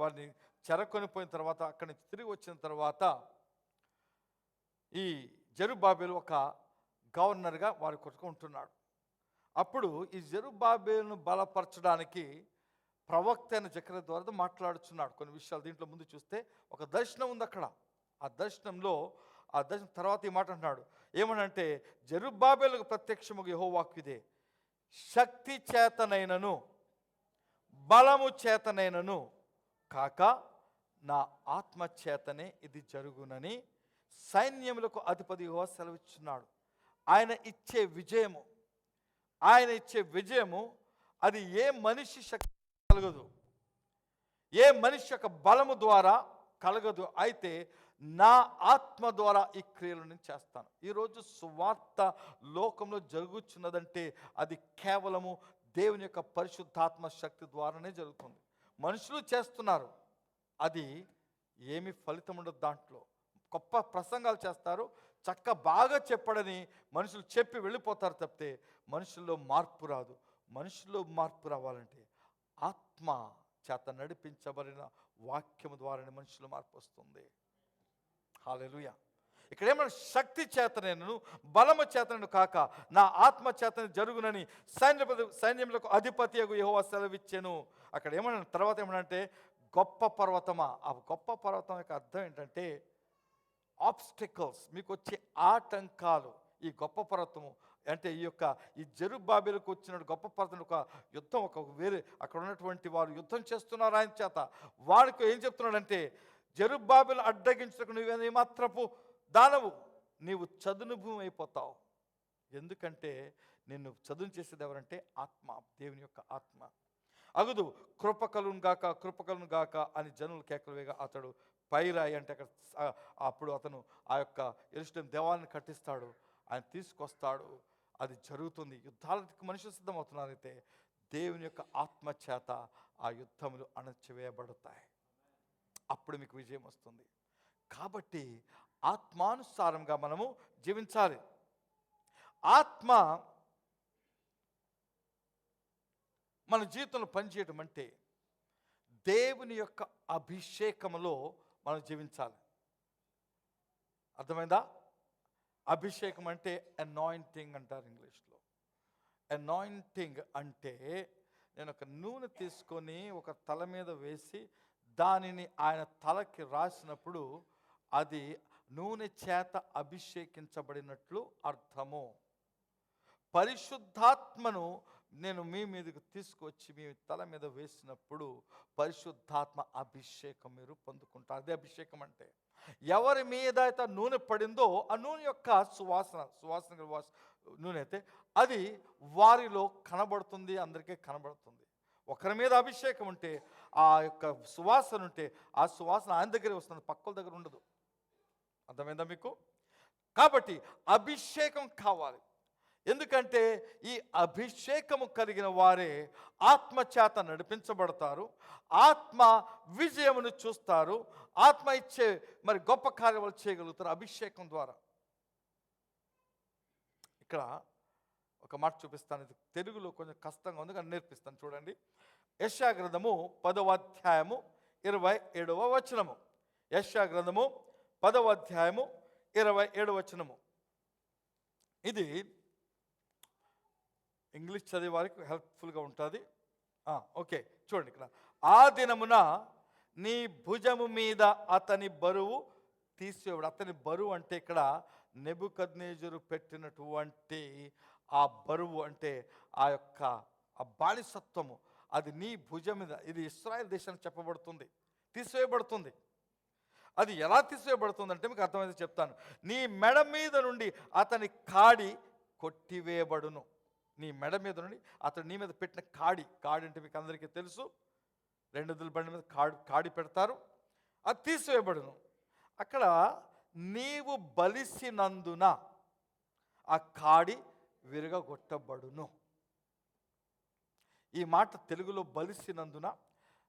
వారిని చెరకొనిపోయిన తర్వాత, అక్కడి నుంచి తిరిగి వచ్చిన తర్వాత ఈ జెరుబ్బాబేలు ఒక గవర్నర్గా వారి కొరకు ఉంటున్నాడు. అప్పుడు ఈ జెరుబ్బాబెలును బలపరచడానికి ప్రవక్త అయిన జకర్యా ద్వారా మాట్లాడుచున్నాడు కొన్ని విషయాలు. దీంట్లో ముందు చూస్తే ఒక దర్శనం ఉంది అక్కడ. ఆ దర్శనం తర్వాత ఈ మాట అంటున్నాడు. ఏమనంటే, జెరుబ్బాబెలుకు ప్రత్యక్షముగా యెహోవా వాక్కు ఇదే, శక్తి చేతనైనను బలము చేతనైనను కాక నా ఆత్మ చేతనే ఇది జరుగునని సైన్యములకు అధిపతి యెహోవా సెలవిచ్చున్నాడు. ఆయన ఇచ్చే విజయము అది ఏ మనిషి శక్తి కలగదు, ఏ మనిషి యొక్క బలము ద్వారా కలగదు. అయితే నా ఆత్మ ద్వారా ఈ క్రియలు నేను చేస్తాను. ఈరోజు సువార్త లోకంలో జరుగుతున్నదంటే అది కేవలము దేవుని యొక్క పరిశుద్ధాత్మ శక్తి ద్వారానే జరుగుతుంది. మనుషులు చేస్తున్నారు, అది ఏమి ఫలితం ఉండదు. దాంట్లో గొప్ప ప్రసంగాలు చేస్తారు, బాగా చెప్పడని మనుషులు చెప్పి వెళ్ళిపోతారు తప్పితే మనుషుల్లో మార్పు రాదు. మనుషుల్లో మార్పు రావాలంటే ఆత్మ చేత నడిపించబడిన వాక్యము ద్వారానే మనుషులు మార్పు వస్తుంది. హల్లెలూయా. ఇక్కడ ఏమన్నా, శక్తి చేతనైనను బలము చేతనను కాక నా ఆత్మ చేతన జరుగునని సైన్యములకు అధిపతియగు యెహోవా సెలవిచ్చెను. అక్కడ ఏమన్నా తర్వాత ఏమనంటే, గొప్ప పర్వతమా. ఆ గొప్ప పర్వతం యొక్క అర్థం ఏంటంటే ఆబ్స్టికల్స్, మీకు వచ్చే ఆటంకాలు. ఈ గొప్ప పర్వతము అంటే ఈ జెరుబ్బాబెలుకు వచ్చిన గొప్ప పర్వతం ఒక యుద్ధం, వేరే అక్కడ ఉన్నటువంటి వారు యుద్ధం చేస్తున్నారు ఆయన చేత. వాడికి ఏం చెప్తున్నాడంటే, జెరుబ్బాబెలు అడ్డగించకు నువ్వేది మాత్రపు దానవు, నీవు చదును భూమి అయిపోతావు. ఎందుకంటే నిన్ను చదును చేసేది ఎవరంటే ఆత్మ, దేవుని యొక్క ఆత్మ. అగుదు కృపకలును గాక అని జనులు కేకలు వేగా అతడు పైరాయి అంటే అప్పుడు అతను ఆ యొక్క యెరూషలేము దేవాలయాన్ని కట్టిస్తాడు, ఆయన తీసుకొస్తాడు, అది జరుగుతుంది. యుద్ధాలకు మనుషులు సిద్ధమవుతున్నారైతే దేవుని యొక్క ఆత్మ చేత ఆ యుద్ధములు అణచివేయబడతాయి. అప్పుడు మీకు విజయం వస్తుంది. కాబట్టి ఆత్మానుసారంగా మనము జీవించాలి. ఆత్మ మన జీవితంలో పనిచేయడం అంటే దేవుని యొక్క అభిషేకములో మనం జీవించాలి. అర్థమైందా? అభిషేకం అంటే అనాయింటింగ్ అంటారు ఇంగ్లీష్లో. అనాయింటింగ్ అంటే నేను ఒక నూనె తీసుకొని ఒక తల మీద వేసి దానిని ఆయన తలకి రాసినప్పుడు అది నూనె చేత అభిషేకించబడినట్లు అర్థము. పరిశుద్ధాత్మను నేను మీ మీదకు తీసుకొచ్చి మీ తల మీద వేసినప్పుడు పరిశుద్ధాత్మ అభిషేకం మీరు పొందుకుంటారు. అదే అభిషేకం అంటే. ఎవరి మీద అయితే నూనె పడిందో ఆ నూనె యొక్క సువాసన నూనె అయితే అది వారిలో కనబడుతుంది, అందరికీ కనబడుతుంది. ఒకరి మీద అభిషేకం ఉంటే ఆ యొక్క సువాసన ఉంటే ఆ సువాసన ఆయన దగ్గరే వస్తుంది, పక్కల దగ్గర ఉండదు. అర్థమైందా మీకు? కాబట్టి అభిషేకం కావాలి. ఎందుకంటే ఈ అభిషేకము కలిగిన వారే ఆత్మ చేత నడిపించబడతారు, ఆత్మ విజయమును చూస్తారు, ఆత్మ ఇచ్చే గొప్ప కార్యాలు చేయగలుగుతారు అభిషేకం ద్వారా. ఇక్కడ ఒక మాట చూపిస్తాను, ఇది తెలుగులో కొంచెం కష్టంగా ఉంది కానీ నేర్పిస్తాను, చూడండి. యెషయా గ్రంథము 10వ అధ్యాయము 27వ వచనము. యెషయా గ్రంథము 10వ అధ్యాయము 27వ వచనము. ఇది ఇంగ్లీష్ చదివే వారికి హెల్ప్ఫుల్గా ఉంటుంది. ఓకే, చూడండి. ఇక్కడ ఆ దినమున నీ భుజము మీద అతని బరువు తీసేవాడు. అతని బరువు అంటే ఇక్కడ నెబుకద్నెజరు పెట్టినటువంటి ఆ బరువు అంటే ఆ యొక్క ఆ బానిసత్వము అది నీ భుజం మీద, ఇది ఇశ్రాయేల్ దేశానికి చెప్పబడుతుంది, తీసివేయబడుతుంది. అది ఎలా తీసివేయబడుతుంది అంటే మీకు అర్థమైతే చెప్తాను. నీ మెడ మీద నుండి అతని కాడి కొట్టివేయబడును. నీ మెడ మీద నుండి అతడు నీ మీద పెట్టిన కాడి అంటే మీకు అందరికీ తెలుసు, 2 ఎద్దుల బండి మీద కాడి పెడతారు, అది తీసివేయబడును. అక్కడ నీవు బలిసినందున ఆ కాడి విరగొట్టబడును. ఈ మాట తెలుగులో బలిసినందున,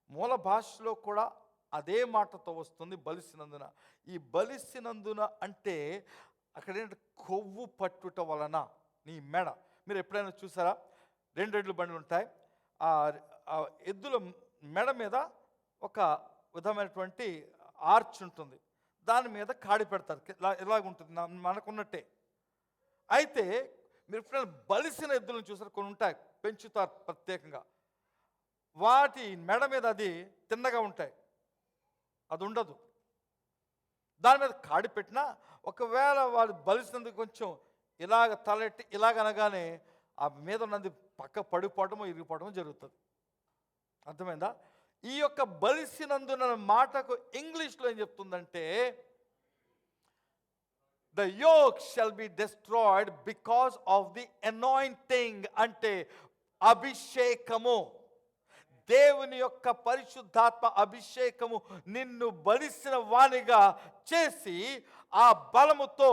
మూల భాషలో కూడా అదే మాటతో వస్తుంది, బలిసినందున. ఈ బలిసినందున అంటే అక్కడ ఏంటంటే కొవ్వు పట్టుట వలన నీ మెడ. మీరు ఎప్పుడైనా చూసారా, 2 ఎడ్ల బండ్లు ఉంటాయి, ఆ ఎద్దుల మెడ మీద ఒక విధమైనటువంటి ఆర్చ్ ఉంటుంది, దాని మీద కాడి పెడతారు, ఇలాగుంటుంది మనకున్నట్టే. అయితే మీరు ఎప్పుడైనా బలిసిన ఎద్దులను చూసారు, కొన్ని ఉంటాయి పెంచుతారు ప్రత్యేకంగా, వాటి మెడ మీద అది తిన్నగా ఉంటాయి, అది ఉండదు. దాని మీద కాడి పెట్టినా ఒకవేళ వాడు బలిసినందుకు కొంచెం ఇలాగ తలెట్టి ఇలాగనగానే ఆ మీద ఉన్నది పక్క పడిపోవడమో ఇరిగిపోవడమో జరుగుతుంది. అర్థమైందా? ఈ యొక్క బలిసినందున మాటకు ఇంగ్లీష్లో ఏం చెప్తుందంటే, the yoke shall be destroyed because of the anointing, అంటే అభిషేకము. దేవుని యొక్క పరిశుద్ధాత్మ అభిషేకము నిన్ను బలిసిన వానిగా చేసి ఆ బలముతో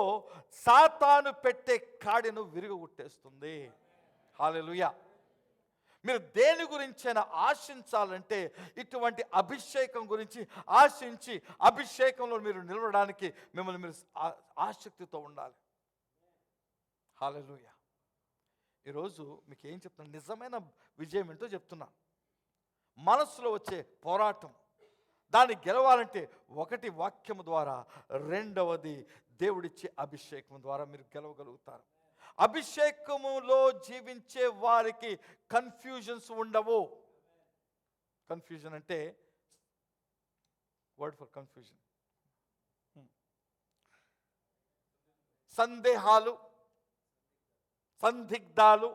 సాతాను పెట్టే కాడిను విరిగొట్టేస్తుంది. హల్లెలూయా. మీరు దేని గురించైనా ఆశించాలంటే ఇటువంటి అభిషేకం గురించి ఆశించి అభిషేకంలో మీరు నిలవడానికి మిమ్మల్ని మీరు ఆసక్తితో ఉండాలి. హల్లెలూయా. ఈరోజు మీకు ఏం చెప్తున్నాను, నిజమైన విజయం ఏంటో చెప్తున్నాను. మనసులో వచ్చే పోరాటం, దాన్ని గెలవాలంటే ఒకటి వాక్యము ద్వారా, రెండవది దేవుడిచ్చే అభిషేకం ద్వారా మీరు గెలవగలుగుతారు. అభిషేకములో జీవించే వారికి కన్ఫ్యూజన్స్ ఉండవు. కన్ఫ్యూజన్ అంటే వర్డ్ ఫర్ కన్ఫ్యూజన్, సందేహాలు, సందిగ్ధాలు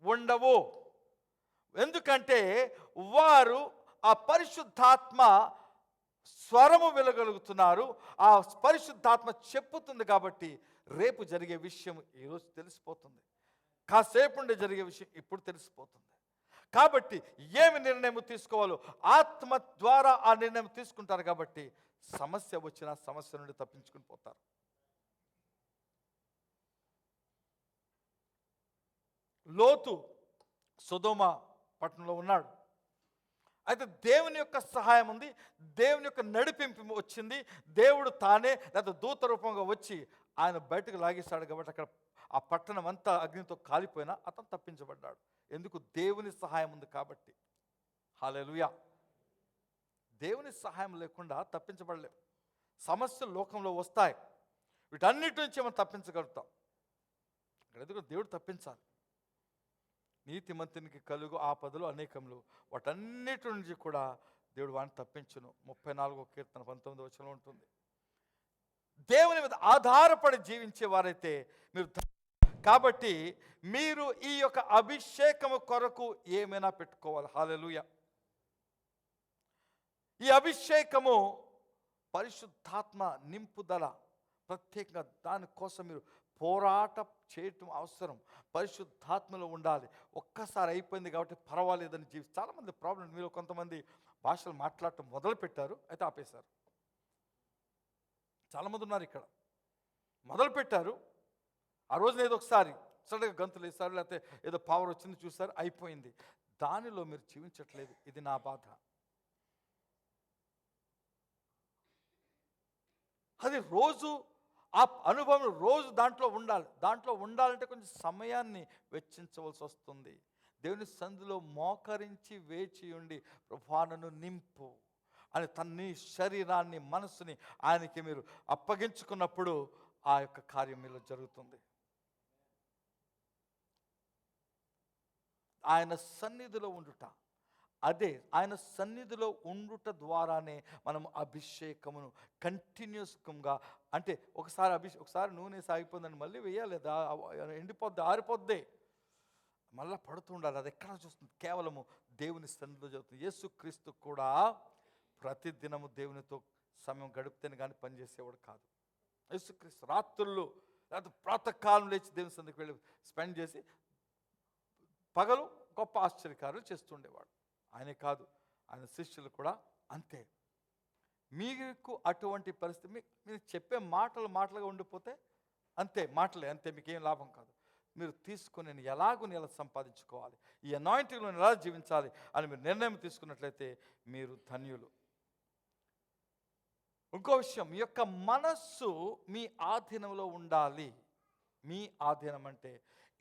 ఉండవు. ఎందుకంటే వారు ఆ పరిశుద్ధాత్మ స్వరము వినగలుగుతున్నారు. ఆ పరిశుద్ధాత్మ చెప్పుతుంది కాబట్టి రేపు జరిగే విషయం ఈరోజు తెలిసిపోతుంది, కాసేపు ఉండే జరిగే విషయం ఇప్పుడు తెలిసిపోతుంది. కాబట్టి ఏమి నిర్ణయం తీసుకోవాలో ఆత్మ ద్వారా ఆ నిర్ణయం తీసుకుంటారు. కాబట్టి సమస్య వచ్చినా సమస్య నుండి తప్పించుకుని పోతారు. లోతు సొదొమ పట్టణంలో ఉన్నాడు. అయితే దేవుని యొక్క సహాయం ఉంది, దేవుని యొక్క నడిపింపు వచ్చింది. దేవుడు తానే లేదా దూత రూపంగా వచ్చి ఆయన బయటకు లాగేశాడు. కాబట్టి అక్కడ ఆ పట్టణం అంతా అగ్నితో కాలిపోయినా అతను తప్పించబడ్డాడు. ఎందుకు? దేవుని సహాయం ఉంది కాబట్టి. హల్లెలూయా. దేవుని సహాయం లేకుండా తప్పించబడలేము. సమస్యలు లోకంలో వస్తాయి, వీటన్నిటి నుంచి మనం తప్పించగలుగుతాం. ఎందుకంటే దేవుడు తప్పించాలి. నీతిమంతునికి కలుగు ఆపదలు అనేకములు, వాటన్నిటి నుంచి కూడా దేవుడు వాడిని తప్పించును. 34వ కీర్తన 19వ వచనంలో ఉంటుంది. దేవుని మీద ఆధారపడి జీవించే వారైతే మీరు, కాబట్టి మీరు ఈ యొక్క అభిషేకము కొరకు ఏమైనా పెట్టుకోవాలి. హల్లెలూయా. ఈ అభిషేకము పరిశుద్ధాత్మ నింపుదల, ప్రత్యేకంగా దానికోసం మీరు పోరాటం చేయటం అవసరం. పరిశుద్ధాత్మలో ఉండాలి. ఒక్కసారి అయిపోయింది కాబట్టి పర్వాలేదని చాలామంది ప్రాబ్లం. మీరు కొంతమంది భాషలు మాట్లాడటం మొదలు పెట్టారు, అయితే ఆపేశారు. చాలామంది ఉన్నారు ఇక్కడ, మొదలు పెట్టారు, ఆ రోజున ఏదో ఒకసారి సడన్గా గంతులు వేశారు, లేకపోతే ఏదో పవర్ వచ్చింది చూసారు, అయిపోయింది. దానిలో మీరు జీవించట్లేదు. ఇది నా బాధ. అది రోజు ఆ అనుభవం రోజు దాంట్లో ఉండాలి. దాంట్లో ఉండాలంటే కొంచెం సమయాన్ని వెచ్చించవలసి వస్తుంది. దేవుని సన్నిధిలో మోకరించి వేచి ఉండి, ప్రభువా నన్ను నింపు అని తన్ని శరీరాన్ని మనసుని ఆయనకి మీరు అప్పగించుకున్నప్పుడు ఆ యొక్క కార్యం మీలో జరుగుతుంది. ఆయన సన్నిధిలో ఉండుట, అదే ఆయన సన్నిధిలో ఉండుట ద్వారానే మనం అభిషేకమును కంటిన్యూస్గా, అంటే ఒకసారి నూనె సాగిపోయిందని మళ్ళీ వేయాలేదా, ఎండిపోద్ది, ఆరిపోద్ది, మళ్ళీ పడుతూ ఉండాలి. అది ఎక్కడ చూస్తుంది? కేవలము దేవుని సన్నిధిలో జరుగుతుంది. యేసుక్రీస్తు కూడా ప్రతిదినము దేవునితో సమయం గడిపితేనే కానీ పనిచేసేవాడు కాదు. యేసుక్రీస్తు రాత్రులు లేకపోతే ప్రాతకాలం లేచి దేవుని సన్నిధికి వెళ్ళి స్పెండ్ చేసి పగలు గొప్ప ఆశ్చర్యకారులు చేస్తుండేవాడు. ఆయనే కాదు, ఆయన శిష్యులు కూడా అంతే. మీకు అటువంటి పరిస్థితి, మీరు చెప్పే మాటలుగా ఉండిపోతే అంతే, మాటలే అంతే, మీకేం లాభం కాదు. మీరు తీసుకుని నేను ఎలాగో నెల సంపాదించుకోవాలి, ఈ అనాయింటింగ్లో ఎలా జీవించాలి అని మీరు నిర్ణయం తీసుకున్నట్లయితే మీరు ధన్యులు. ఇంకో విషయం, మీ యొక్క మనస్సు మీ ఆధీనంలో ఉండాలి. మీ ఆధీనం అంటే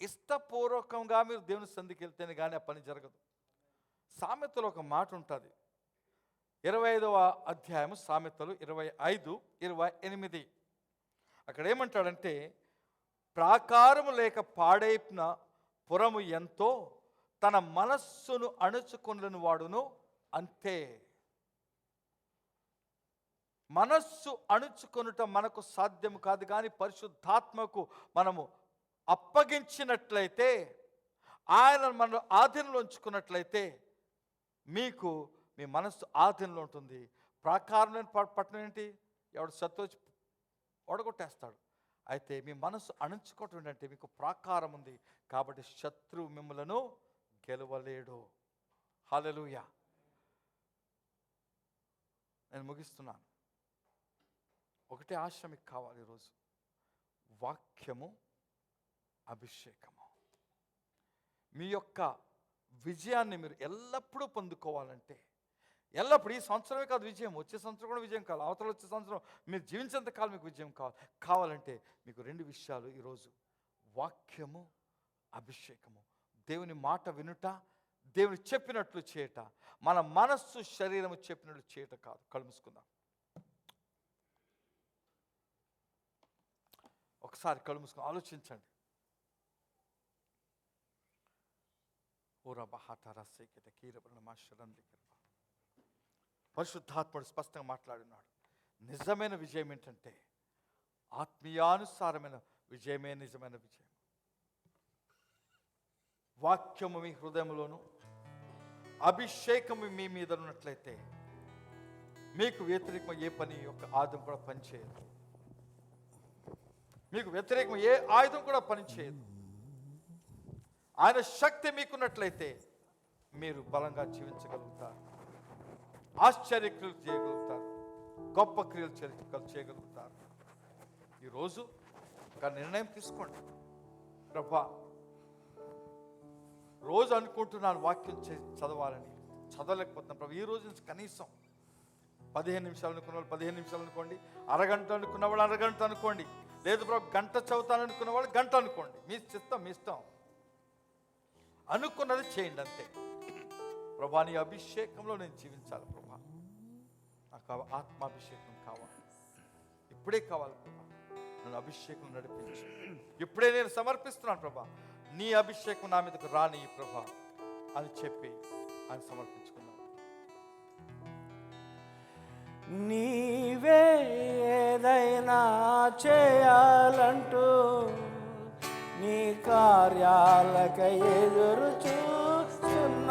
ఇష్టపూర్వకంగా మీరు దేవుని సన్నిధికి వెళ్తేనే కానీ ఆ పని జరగదు. సామెతలో ఒక మాట ఉంటుంది, 25వ అధ్యాయము సామెతలు 25:28. అక్కడ ఏమంటాడంటే, ప్రాకారము లేక పాడైన పురము ఎంతో, తన మనస్సును అణుచుకొనని వాడును అంతే. మనస్సు అణుచుకొనుట మనకు సాధ్యం కాదు, కానీ పరిశుద్ధాత్మకు మనము అప్పగించినట్లయితే, ఆయన మన ఆధీనంలో ఉంచుకున్నట్లయితే మీకు మీ మనస్సు ఆధీనంలో ఉంటుంది. ప్రాకారం పట్టణం ఏంటి? ఎవడు శత్రు వచ్చి ఓడగొట్టేస్తాడు. అయితే మీ మనస్సు అణుచుకోవటం ఏంటంటే మీకు ప్రాకారం ఉంది, కాబట్టి శత్రువు మిమ్మలను గెలవలేడు. హల్లెలూయా. నేను ముగిస్తున్నాను. ఒకటే ఆశ మీకు కావాలి ఈరోజు, వాక్యము, అభిషేకము. మీ యొక్క విజయాన్ని మీరు ఎల్లప్పుడూ పొందుకోవాలంటే, ఎల్లప్పుడు ఈ సంవత్సరమే కాదు విజయం, వచ్చే సంవత్సరం కూడా విజయం కావాలి, అవతల వచ్చే సంవత్సరం మీరు జీవించేంత కాలం మీకు విజయం కావాలంటే మీకు 2 విషయాలు ఈరోజు: వాక్యము, అభిషేకము. దేవుని మాట వినుట, దేవుని చెప్పినట్లు చేయట. మన మనస్సు శరీరము చెప్పినట్లు చేయట కాదు. కళ్ళు మూసుకుందాం. ఒకసారి కళ్ళు మూసుకొని ఆలోచించండి. పరిశుద్ధాత్ముడు స్పష్టంగా మాట్లాడినాడు. నిజమైన విజయం ఏంటంటే ఆత్మీయానుసారమైన విజయమే నిజమైన విజయం. వాక్యము మీ హృదయంలోను, అభిషేకము మీ మీద ఉన్నట్లయితే మీకు వ్యతిరేకం ఏ పని యొక్క ఆయుధం కూడా పనిచేయదు. మీకు వ్యతిరేకం ఏ ఆయుధం కూడా పనిచేయదు. ఆయన శక్తి మీకున్నట్లయితే మీరు బలంగా జీవించగలుగుతారు, ఆశ్చర్యక్రియలు చేయగలుగుతారు, గొప్ప క్రియలు చేయగలుగుతారు. ఈరోజు ఒక నిర్ణయం తీసుకోండి. ప్రభా, రోజు అనుకుంటున్నాను వాక్యం చదవాలని, చదవలేకపోతున్నాను ప్రభు. ఈ రోజు నుంచి కనీసం 15 నిమిషాలు అనుకున్న వాళ్ళు 15 నిమిషాలు అనుకోండి, అరగంట అనుకున్న వాళ్ళు అరగంట అనుకోండి, లేదు ప్రభు గంట చదువుతాను అనుకున్న వాళ్ళు గంట అనుకోండి. మీ చిత్తం, మీ ఇష్టం. అనుకున్నది చేయండి అంతే. ప్రభా, నీ అభిషేకంలో నేను జీవించాలి ప్రభా. నాకు ఆత్మాభిషేకం కావాలి, ఇప్పుడే కావాలి ప్రభా. నన్ను అభిషేకం నడిపించి ఇప్పుడే నేను సమర్పిస్తున్నాను ప్రభా. నీ అభిషేకం నా మీదకు రాని ప్రభా అని చెప్పి ఆయన సమర్పించుకున్నాను. నీవే ఏదైనా చేయాలంటూ నీ కార్యాలకై ఎదురు చూస్తున్నాను.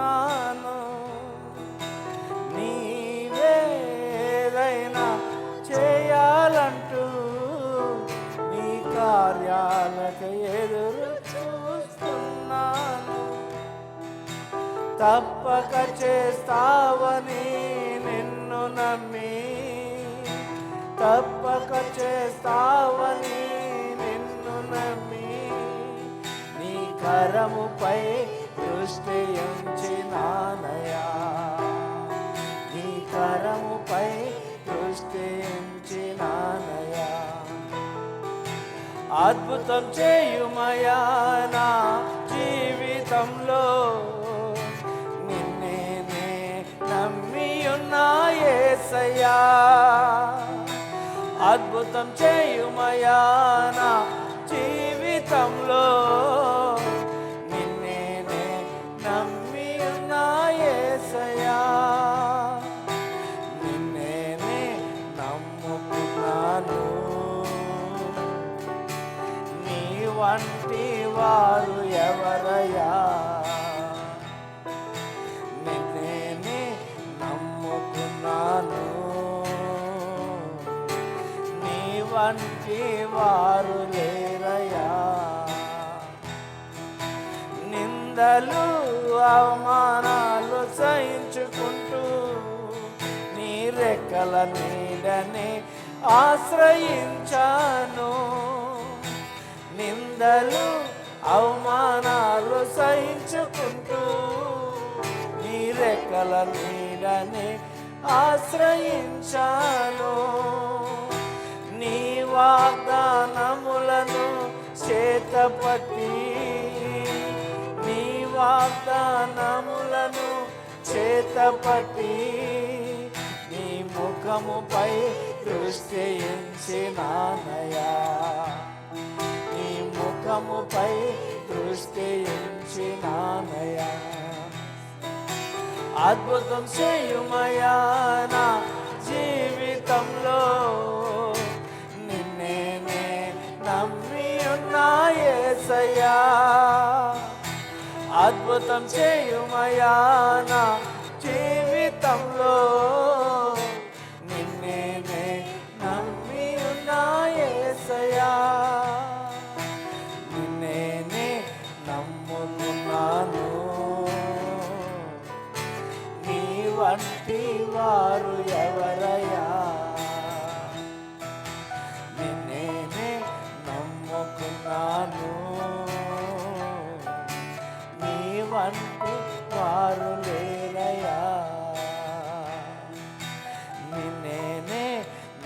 నీవే ఏదైనా చేయాలంటూ నీ కార్యాలకై ఎదురు చూస్తున్నాను. తప్పక చేస్తావని నిన్ను నమ్మి, తప్పక చేస్తావని నిన్ను నమ్మి, నీ కరముపై దృష్టి ఉంచినానయా, నీ కరముపై దృష్టి ఉంచినానయా. అద్భుతం చేయుమయా నా జీవితంలో, నిన్నే నమ్మియున్నా యేసయ్యా. అద్భుతం చేయుమయా నా జీవితంలో, నిన్నే నమ్మియున్నా యేసయ్యా. నిన్నే నమ్ముకున్నాను, నీ వంటి వారు ఎవరయ్యా. నిన్నే నమ్ముకున్నాను, నీ వంటి వారు లేరయ్యా. నిందలు అవమానాలు సహించుకుంటూ నీ రెక్కల నీడనే ఆశ్రయించాను. నిందలు అవమానాలు సహించుకుంటూ నీ రెక్కల నీడనే ఆశ్రయించాను. నీ వాగ్దానములను చేతపట్టి, నీ వాగ్దానములను చేతపట్టి, నీ ముఖముపై దృష్టి ఉంచినానయా, నీ పరలోకముపై దృష్టి ఉంచినానయ్యా. అద్భుతం చేయుమయ్యా నా జీవితంలో, నిన్నే నే నమ్మి ఉన్నా యేసయ్యా. అద్భుతం చేయుమయ్యా నా జీవితంలో, నిన్నే నే నమ్మి ఉన్నా యేసయ్యా. నిన్నే నే నమ్ముకున్నాను, నీ వంటి వారు ఎవరయ్యా. నిన్నే నే నమ్ముకున్నాను, నీ వంటి వారు లేరయ్యా. నిన్నే నే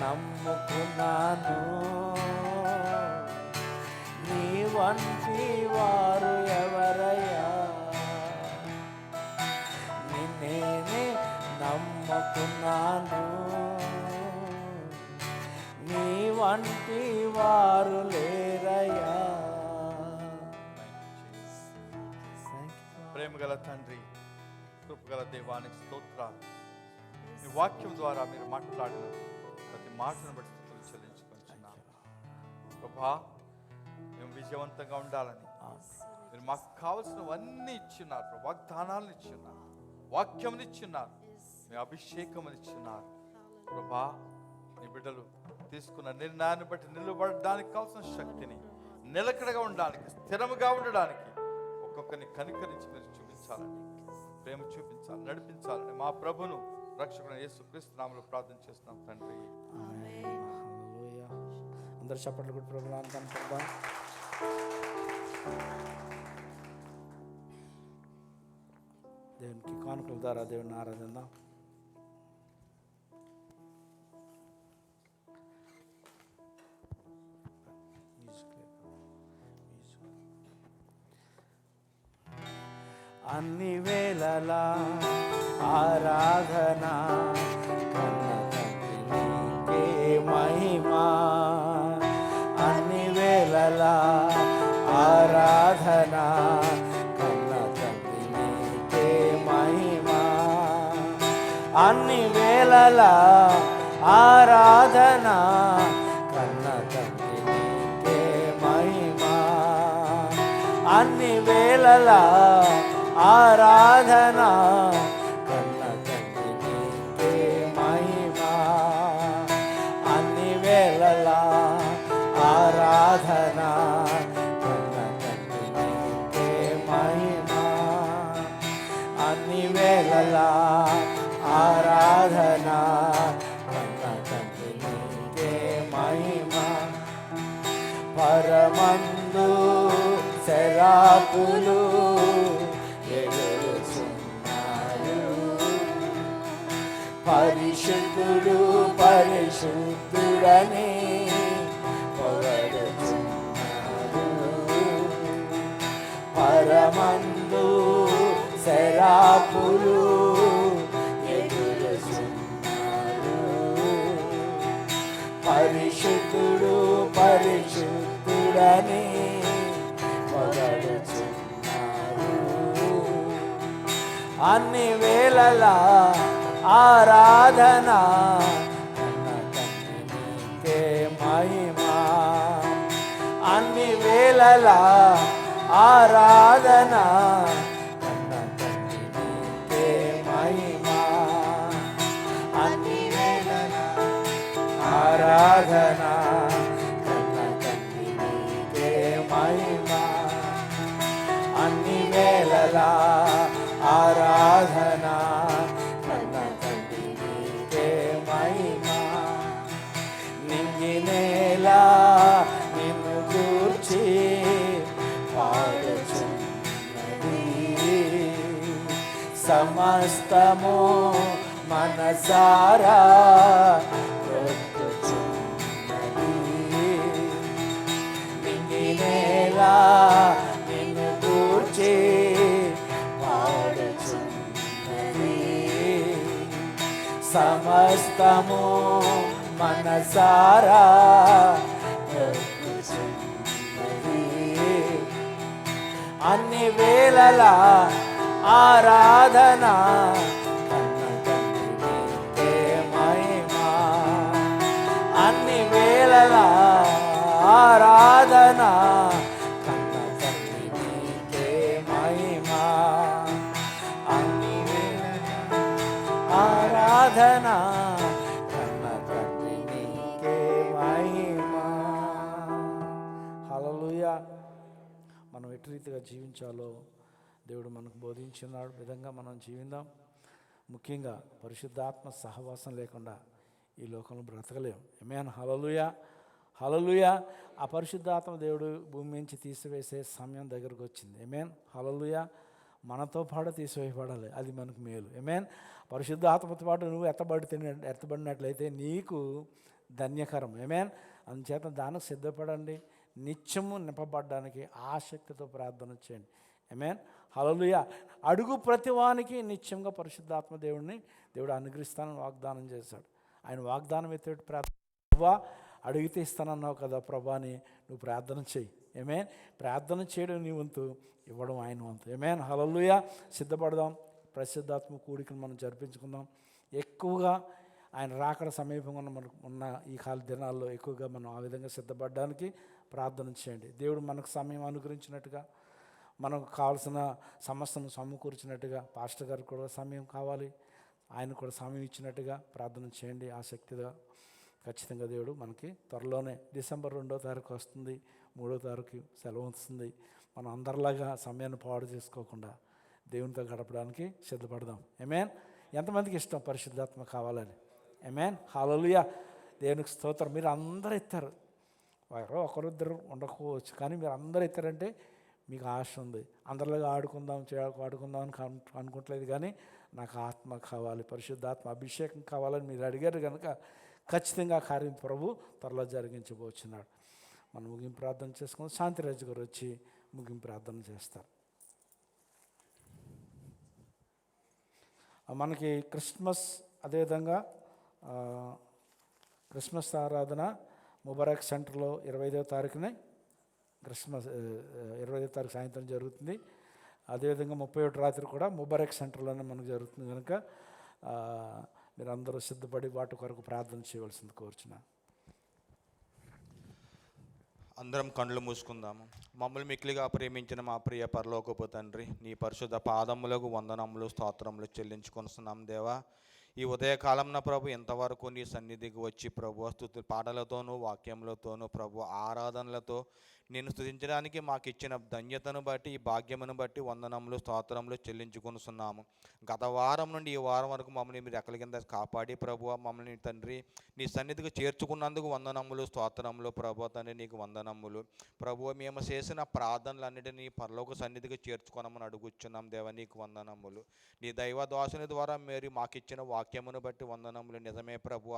నమ్ముకున్నాను, నీ వంటి వారు ఎవరయ్యా. నిన్నే నే నమ్ముకున్నాను, నీ వంటి వారు లేరయ్యా. ప్రేమగల తండ్రి, కృపగల దేవానికి స్తోత్రాలు. మీ వాక్యం ద్వారా మీరు మాట్లాడిన ప్రతి మాటను బట్టి స్తుతులు చెల్లించుకుంటున్నాను ప్రభా. మేము విజయవంతంగా ఉండాలని మీరు మాకు కావలసినవన్నీ ఇచ్చున్నారు, వాగ్దానాలను ఇచ్చున్నారు, వాక్యం ఇచ్చున్నారు, మీ అభిషేకం ఇచ్చున్నారు ప్రభా. నీ బిడ్డలు తీసుకున్న నిర్ణయాన్ని బట్టి నిలబడడానికి కావాల్సిన శక్తిని, నిలకడగా ఉండడానికి, స్థిరముగా ఉండడానికి ఒక్కొక్కరిని కనికరించి మీరు చూపించాలని, ప్రేమ చూపించాలి, నడిపించాలని మా ప్రభును రక్షకుడు యేసుక్రీస్తు నామములో ప్రార్థన చేస్తున్నాం తండ్రి. హల్లెలూయా. అందరూ చప్పట్లు కొట్టి ప్రభువుని కనపడదాం. దేవునికి కానుకల ద్వారా దేవుని ఆరాధిద్దాం. అన్ని వేళలా ఆరాధన, కన్న తండ్రి నీకే మహిమా. అన్ని వేళలా ఆరాధన, కన్న తండ్రి నీకే మహిమా. అన్ని వేళలా ఆరాధన, కన్న తండ్రి నీకే మహిమా. అన్ని వేళలా ఆరాధన, కన్న తండ్రి నీకే మహిమా. అన్ని వేళలా ఆరాధన, కన్న తండ్రి నీకే మహిమా. అన్ని వేళలా ఆరాధన, కన్న తండ్రి నీకే మహిమా. పరమందు శరాపులు ఎగురుచున్నారు, పరిశుద్ధుడు పరిశుద్ధుడని పొగడుచున్నారు. పరమందు శరాపులు ఎగురుచున్నారు, పరిశుద్ధుడు పరిశుద్ధుడని పొగడుచున్నారు. అన్ని వేళలా ఆరాధన, కన్న తండ్రి నీకే మహిమా. అన్ని వేళలా ఆరాధన, కన్న తండ్రి నీకే మహిమా. అన్ని వేళలా ఆరాధన, కన్న తండ్రి నీకే మహిమా. అన్ని వేళలా ఆరాధన, కన్న తండ్రి నీకే మహిమా. నింగి నేల నిన్ను గూర్చి పాడుచున్నది, సమస్తము మనసారా బ్రతుకుచున్నది. నింగి నేల నిన్ను గూర్చి పాడుచున్నది, సమస్తము మనసారా బ్రతుకుచున్నది. అన్ని వేళలా ఆరాధన కన్న తండ్రి నీకే మహిమా. అన్ని వేళలా ఆరాధన కన్న తండ్రి నీకే మహిమా. అన్ని వేళలా ఆరాధన కన్న తండ్రి నీకే మహిమా. హల్లెలూయా. మనం ఎటు రీతిగా జీవించాలో దేవుడు మనకు బోధించిన విధంగా మనం జీవిద్దాం. ముఖ్యంగా పరిశుద్ధాత్మ సహవాసం లేకుండా ఈ లోకంలో బ్రతకలేం. ఆమేన్. హల్లెలూయా, హల్లెలూయా. ఆ పరిశుద్ధాత్మ దేవుడు భూమి నుంచి తీసివేసే సమయం దగ్గరకు వచ్చింది. ఆమేన్. హల్లెలూయా. మనతో పాటు తీసివేయబడాలి, అది మనకు మేలు. ఆమేన్. పరిశుద్ధాత్మతో పాటు నువ్వు ఎత్తబడినట్లయితే నీకు ధన్యకరం. ఆమేన్. అందుచేత దానికి సిద్ధపడండి. నిత్యము నింపబడడానికి ఆసక్తితో ప్రార్థన చేయండి. ఆమేన్. హల్లెలూయా. అడుగు ప్రతివానికి నిత్యంగా పరిశుద్ధాత్మ దేవుడు అనుగ్రహిస్తానని వాగ్దానం చేశాడు. ఆయన వాగ్దానం ఎత్తే ప్రార్థన, ప్రభా అడిగితే ఇస్తానన్నావు కదా ప్రభా అని నువ్వు ప్రార్థన చేయి. ఆమేన్. ప్రార్థన చేయడం నీ వంతు, ఇవ్వడం ఆయన వంతు. ఆమేన్. హల్లెలూయా. సిద్ధపడదాం. పరిశుద్ధాత్మ కూడికను మనం జరిపించుకుందాం. ఎక్కువగా ఆయన రాకడ సమీపంగా మనకు ఉన్న ఈ కాల దినాల్లో ఎక్కువగా మనం ఆ విధంగా సిద్ధపడడానికి ప్రార్థన చేయండి. దేవుడు మనకు సమయం అనుగ్రహించినట్టుగా, మనకు కావాల్సిన సమస్యను సమకూర్చినట్టుగా పాస్టర్ గారికి కూడా సమయం కావాలి, ఆయన కూడా సమయం ఇచ్చినట్టుగా ప్రార్థన చేయండి ఆసక్తిగా. ఖచ్చితంగా దేవుడు మనకి త్వరలోనే డిసెంబర్ 2వ తారీఖు వస్తుంది, 3వ తారీఖు సెలవు వస్తుంది. మనం అందరిలాగా సమయాన్ని పాడు చేసుకోకుండా దేవునితో గడపడానికి సిద్ధపడదాం. ఆమేన్. ఎంతమందికి ఇష్టం పరిశుద్ధాత్మ కావాలని? ఆమేన్. హల్లెలూయా. దేవునికి స్తోత్రం. మీరు అందరూ ఎత్తారు. ఒకరిద్దరు ఉండకపోవచ్చు, కానీ మీరు అందరూ ఎత్తారంటే మీకు ఆశ ఉంది. అందరిలాగా ఆడుకుందాం అని అనుకోవట్లేదు, కానీ నాకు ఆత్మ కావాలి, పరిశుద్ధాత్మ అభిషేకం కావాలని మీరు అడిగారు కనుక ఖచ్చితంగా కార్యం ప్రభు త్వరలో జరిగించబోచున్నాడు. మనం ముగింపు ప్రార్థన చేసుకుని శాంతిరాజు గారు వచ్చి ముగింపు ప్రార్థన చేస్తారు. మనకి క్రిస్మస్, అదేవిధంగా క్రిస్మస్ ఆరాధన ముబారక్ సెంటర్లో 25వ తారీఖునే క్రిస్మస్ 25వ తారీఖు సాయంత్రం జరుగుతుంది. అదేవిధంగా 31 రాత్రి కూడా ముబారక్ సెంటర్లోనే మనకు జరుగుతుంది కనుక మీరు అందరూ సిద్ధపడి వాటి కొరకు ప్రార్థన చేయవలసింది కోరుచున్నాను. అందరం కళ్ళు మూసుకుందాము. మమ్మల్ని మిక్కిలిగా ప్రేమించిన మా ప్రియ పరలోకపు తండ్రి, నీ పరిశుద్ధ పాదములకు వందనములు స్తోత్రములు చెల్లించుకొనిస్తున్నాం దేవా. ఈ ఉదయకాలంన ప్రభు ఎంతవరకు నీ సన్నిధికి వచ్చి ప్రభు స్తుతి పాటలతోనూ వాక్యములతోనూ ప్రభు ఆరాధనలతో నేను స్తుతించడానికి మాకు ఇచ్చిన ధన్యతను బట్టి, ఈ భాగ్యమును బట్టి వందనములు స్తోత్రములు చెల్లించుకొనిస్తున్నాము. గత వారం నుండి ఈ వారం వరకు మమ్మల్ని మీరు ఎక్కడి కింద కాపాడి ప్రభు మమ్మల్ని తండ్రి నీ సన్నిధికి చేర్చుకున్నందుకు వందనములు స్తోత్రములు ప్రభు తండ్రి, నీకు వందనములు ప్రభు. మేము చేసిన ప్రార్థనలన్నిటినీ పరలోక సన్నిధికి చేర్చుకోనమని అడుగుచున్నాం దేవ, నీకు వందనములు. నీ దైవ దాసుని ద్వారా మీరు మాకు ఇచ్చిన వాక్యమును బట్టి వందనములు. నిజమే ప్రభు,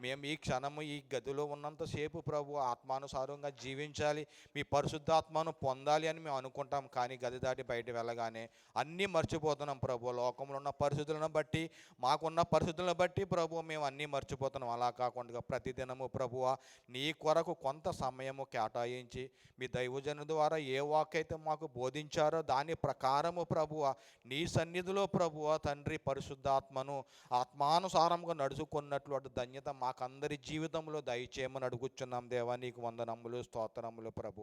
మేము ఈ క్షణము ఈ గదిలో ఉన్నంతసేపు ప్రభు ఆత్మానుసారంగా జీవించాలి, మీ పరిశుద్ధాత్మను పొందాలి అని మేము అనుకుంటాం. కానీ గది దాటి బయట వెళ్ళగానే అన్నీ మర్చిపోతున్నాం ప్రభు. లోకంలో ఉన్న పరిస్థితులను బట్టి, మాకున్న పరిస్థితులను బట్టి ప్రభు మేము అన్నీ మర్చిపోతున్నాం. అలా కాకుండా ప్రతిదినము ప్రభువ నీ కొరకు కొంత సమయము కేటాయించి మీ దైవజను ద్వారా ఏ వాకైతే మాకు బోధించారో దాని ప్రకారము ప్రభువ నీ సన్నిధిలో ప్రభువ తండ్రి పరిశుద్ధాత్మను ఆత్మానుసారంగా నడుచుకున్నట్లు అటు ధన్యత మాకందరి జీవితంలో దయచేయమని అడుగుచున్నాం దేవా, నీకు వందనములు స్తోత్రములు ప్రభువ.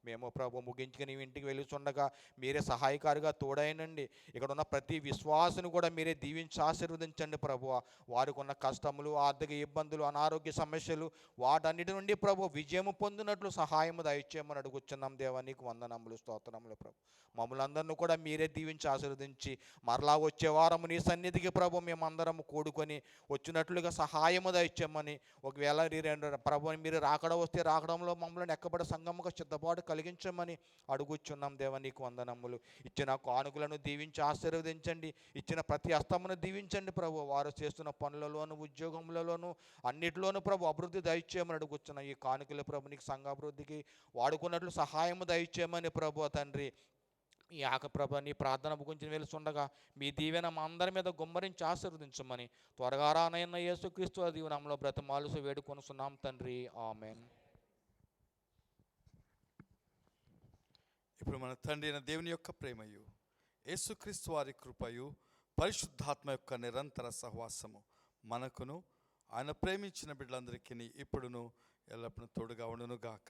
మేము ప్రభు ముగించుకుని ఇంటికి వెళుచుండగా మీరే సహాయకారిగా తోడైనండి. ఇక్కడ ఉన్న ప్రతి విశ్వాసును కూడా మీరే దీవించి ఆశీర్వదించండి ప్రభువ. వారికి ఉన్న కష్టములు, ఆర్థిక ఇబ్బందులు, అనారోగ్య సమస్యలు వాటన్నిటి నుండి ప్రభు విజయము పొందినట్లు సహాయము దయచేయమని అడుగుచున్నాం దేవా, నీకు వందనములు స్తోత్రములు ప్రభు. మమ్మల్ని అందరినీ కూడా మీరే దీవించి ఆశీర్వదించి మరలా వచ్చే వారము నీ సన్నిధికి ప్రభు మేమందరం కూడుకొని వచ్చినట్లుగా సహాయము దయచేయమని, ఒకవేళ ప్రభు మీరు రాకడ వస్తే రాకడంలో మమ్మల్ని ఎక్కబడి సంగముగా సిద్ధపాటు కలిగించమని అడుగుచున్నాం దేవా, నీకు వందనములు. ఇచ్చిన కానుకలను దీవించి ఆశీర్వదించండి, ఇచ్చిన ప్రతి హస్తమును దీవించండి ప్రభు. వారు చేస్తున్న పనులలోను ఉద్యోగములలోను అన్నిటిలోనూ ప్రభు అభివృద్ధి దయచేయమని అడుగుచున్నాం. ఈ కానుకలు ప్రభు నీకు సంఘాభివృద్ధికి వాడుకున్నట్లు సహాయము దయచేయమని ప్రభు తండ్రి ఈ ప్రభ నీ ప్రార్థన గురించి వెలుస్తుండగా మీ దీవెన మా అందరి మీద గుమ్మరించి ఆశీర్వదించమని త్వరగా రానైన యేసుక్రీస్తు దీవెనంలో బ్రతమాలుసు వేడుకొనుచున్నాం తండ్రి, ఆమేన్. ఇప్పుడు మన తండ్రి అయిన దేవుని యొక్క ప్రేమయు, యేసుక్రీస్తు వారి కృపయు, పరిశుద్ధాత్మ యొక్క నిరంతర సహవాసము మనకును ఆయన ప్రేమించిన బిడ్డలందరికీ ఇప్పుడును ఎల్లప్పుడూ తోడుగా ఉండును గాక.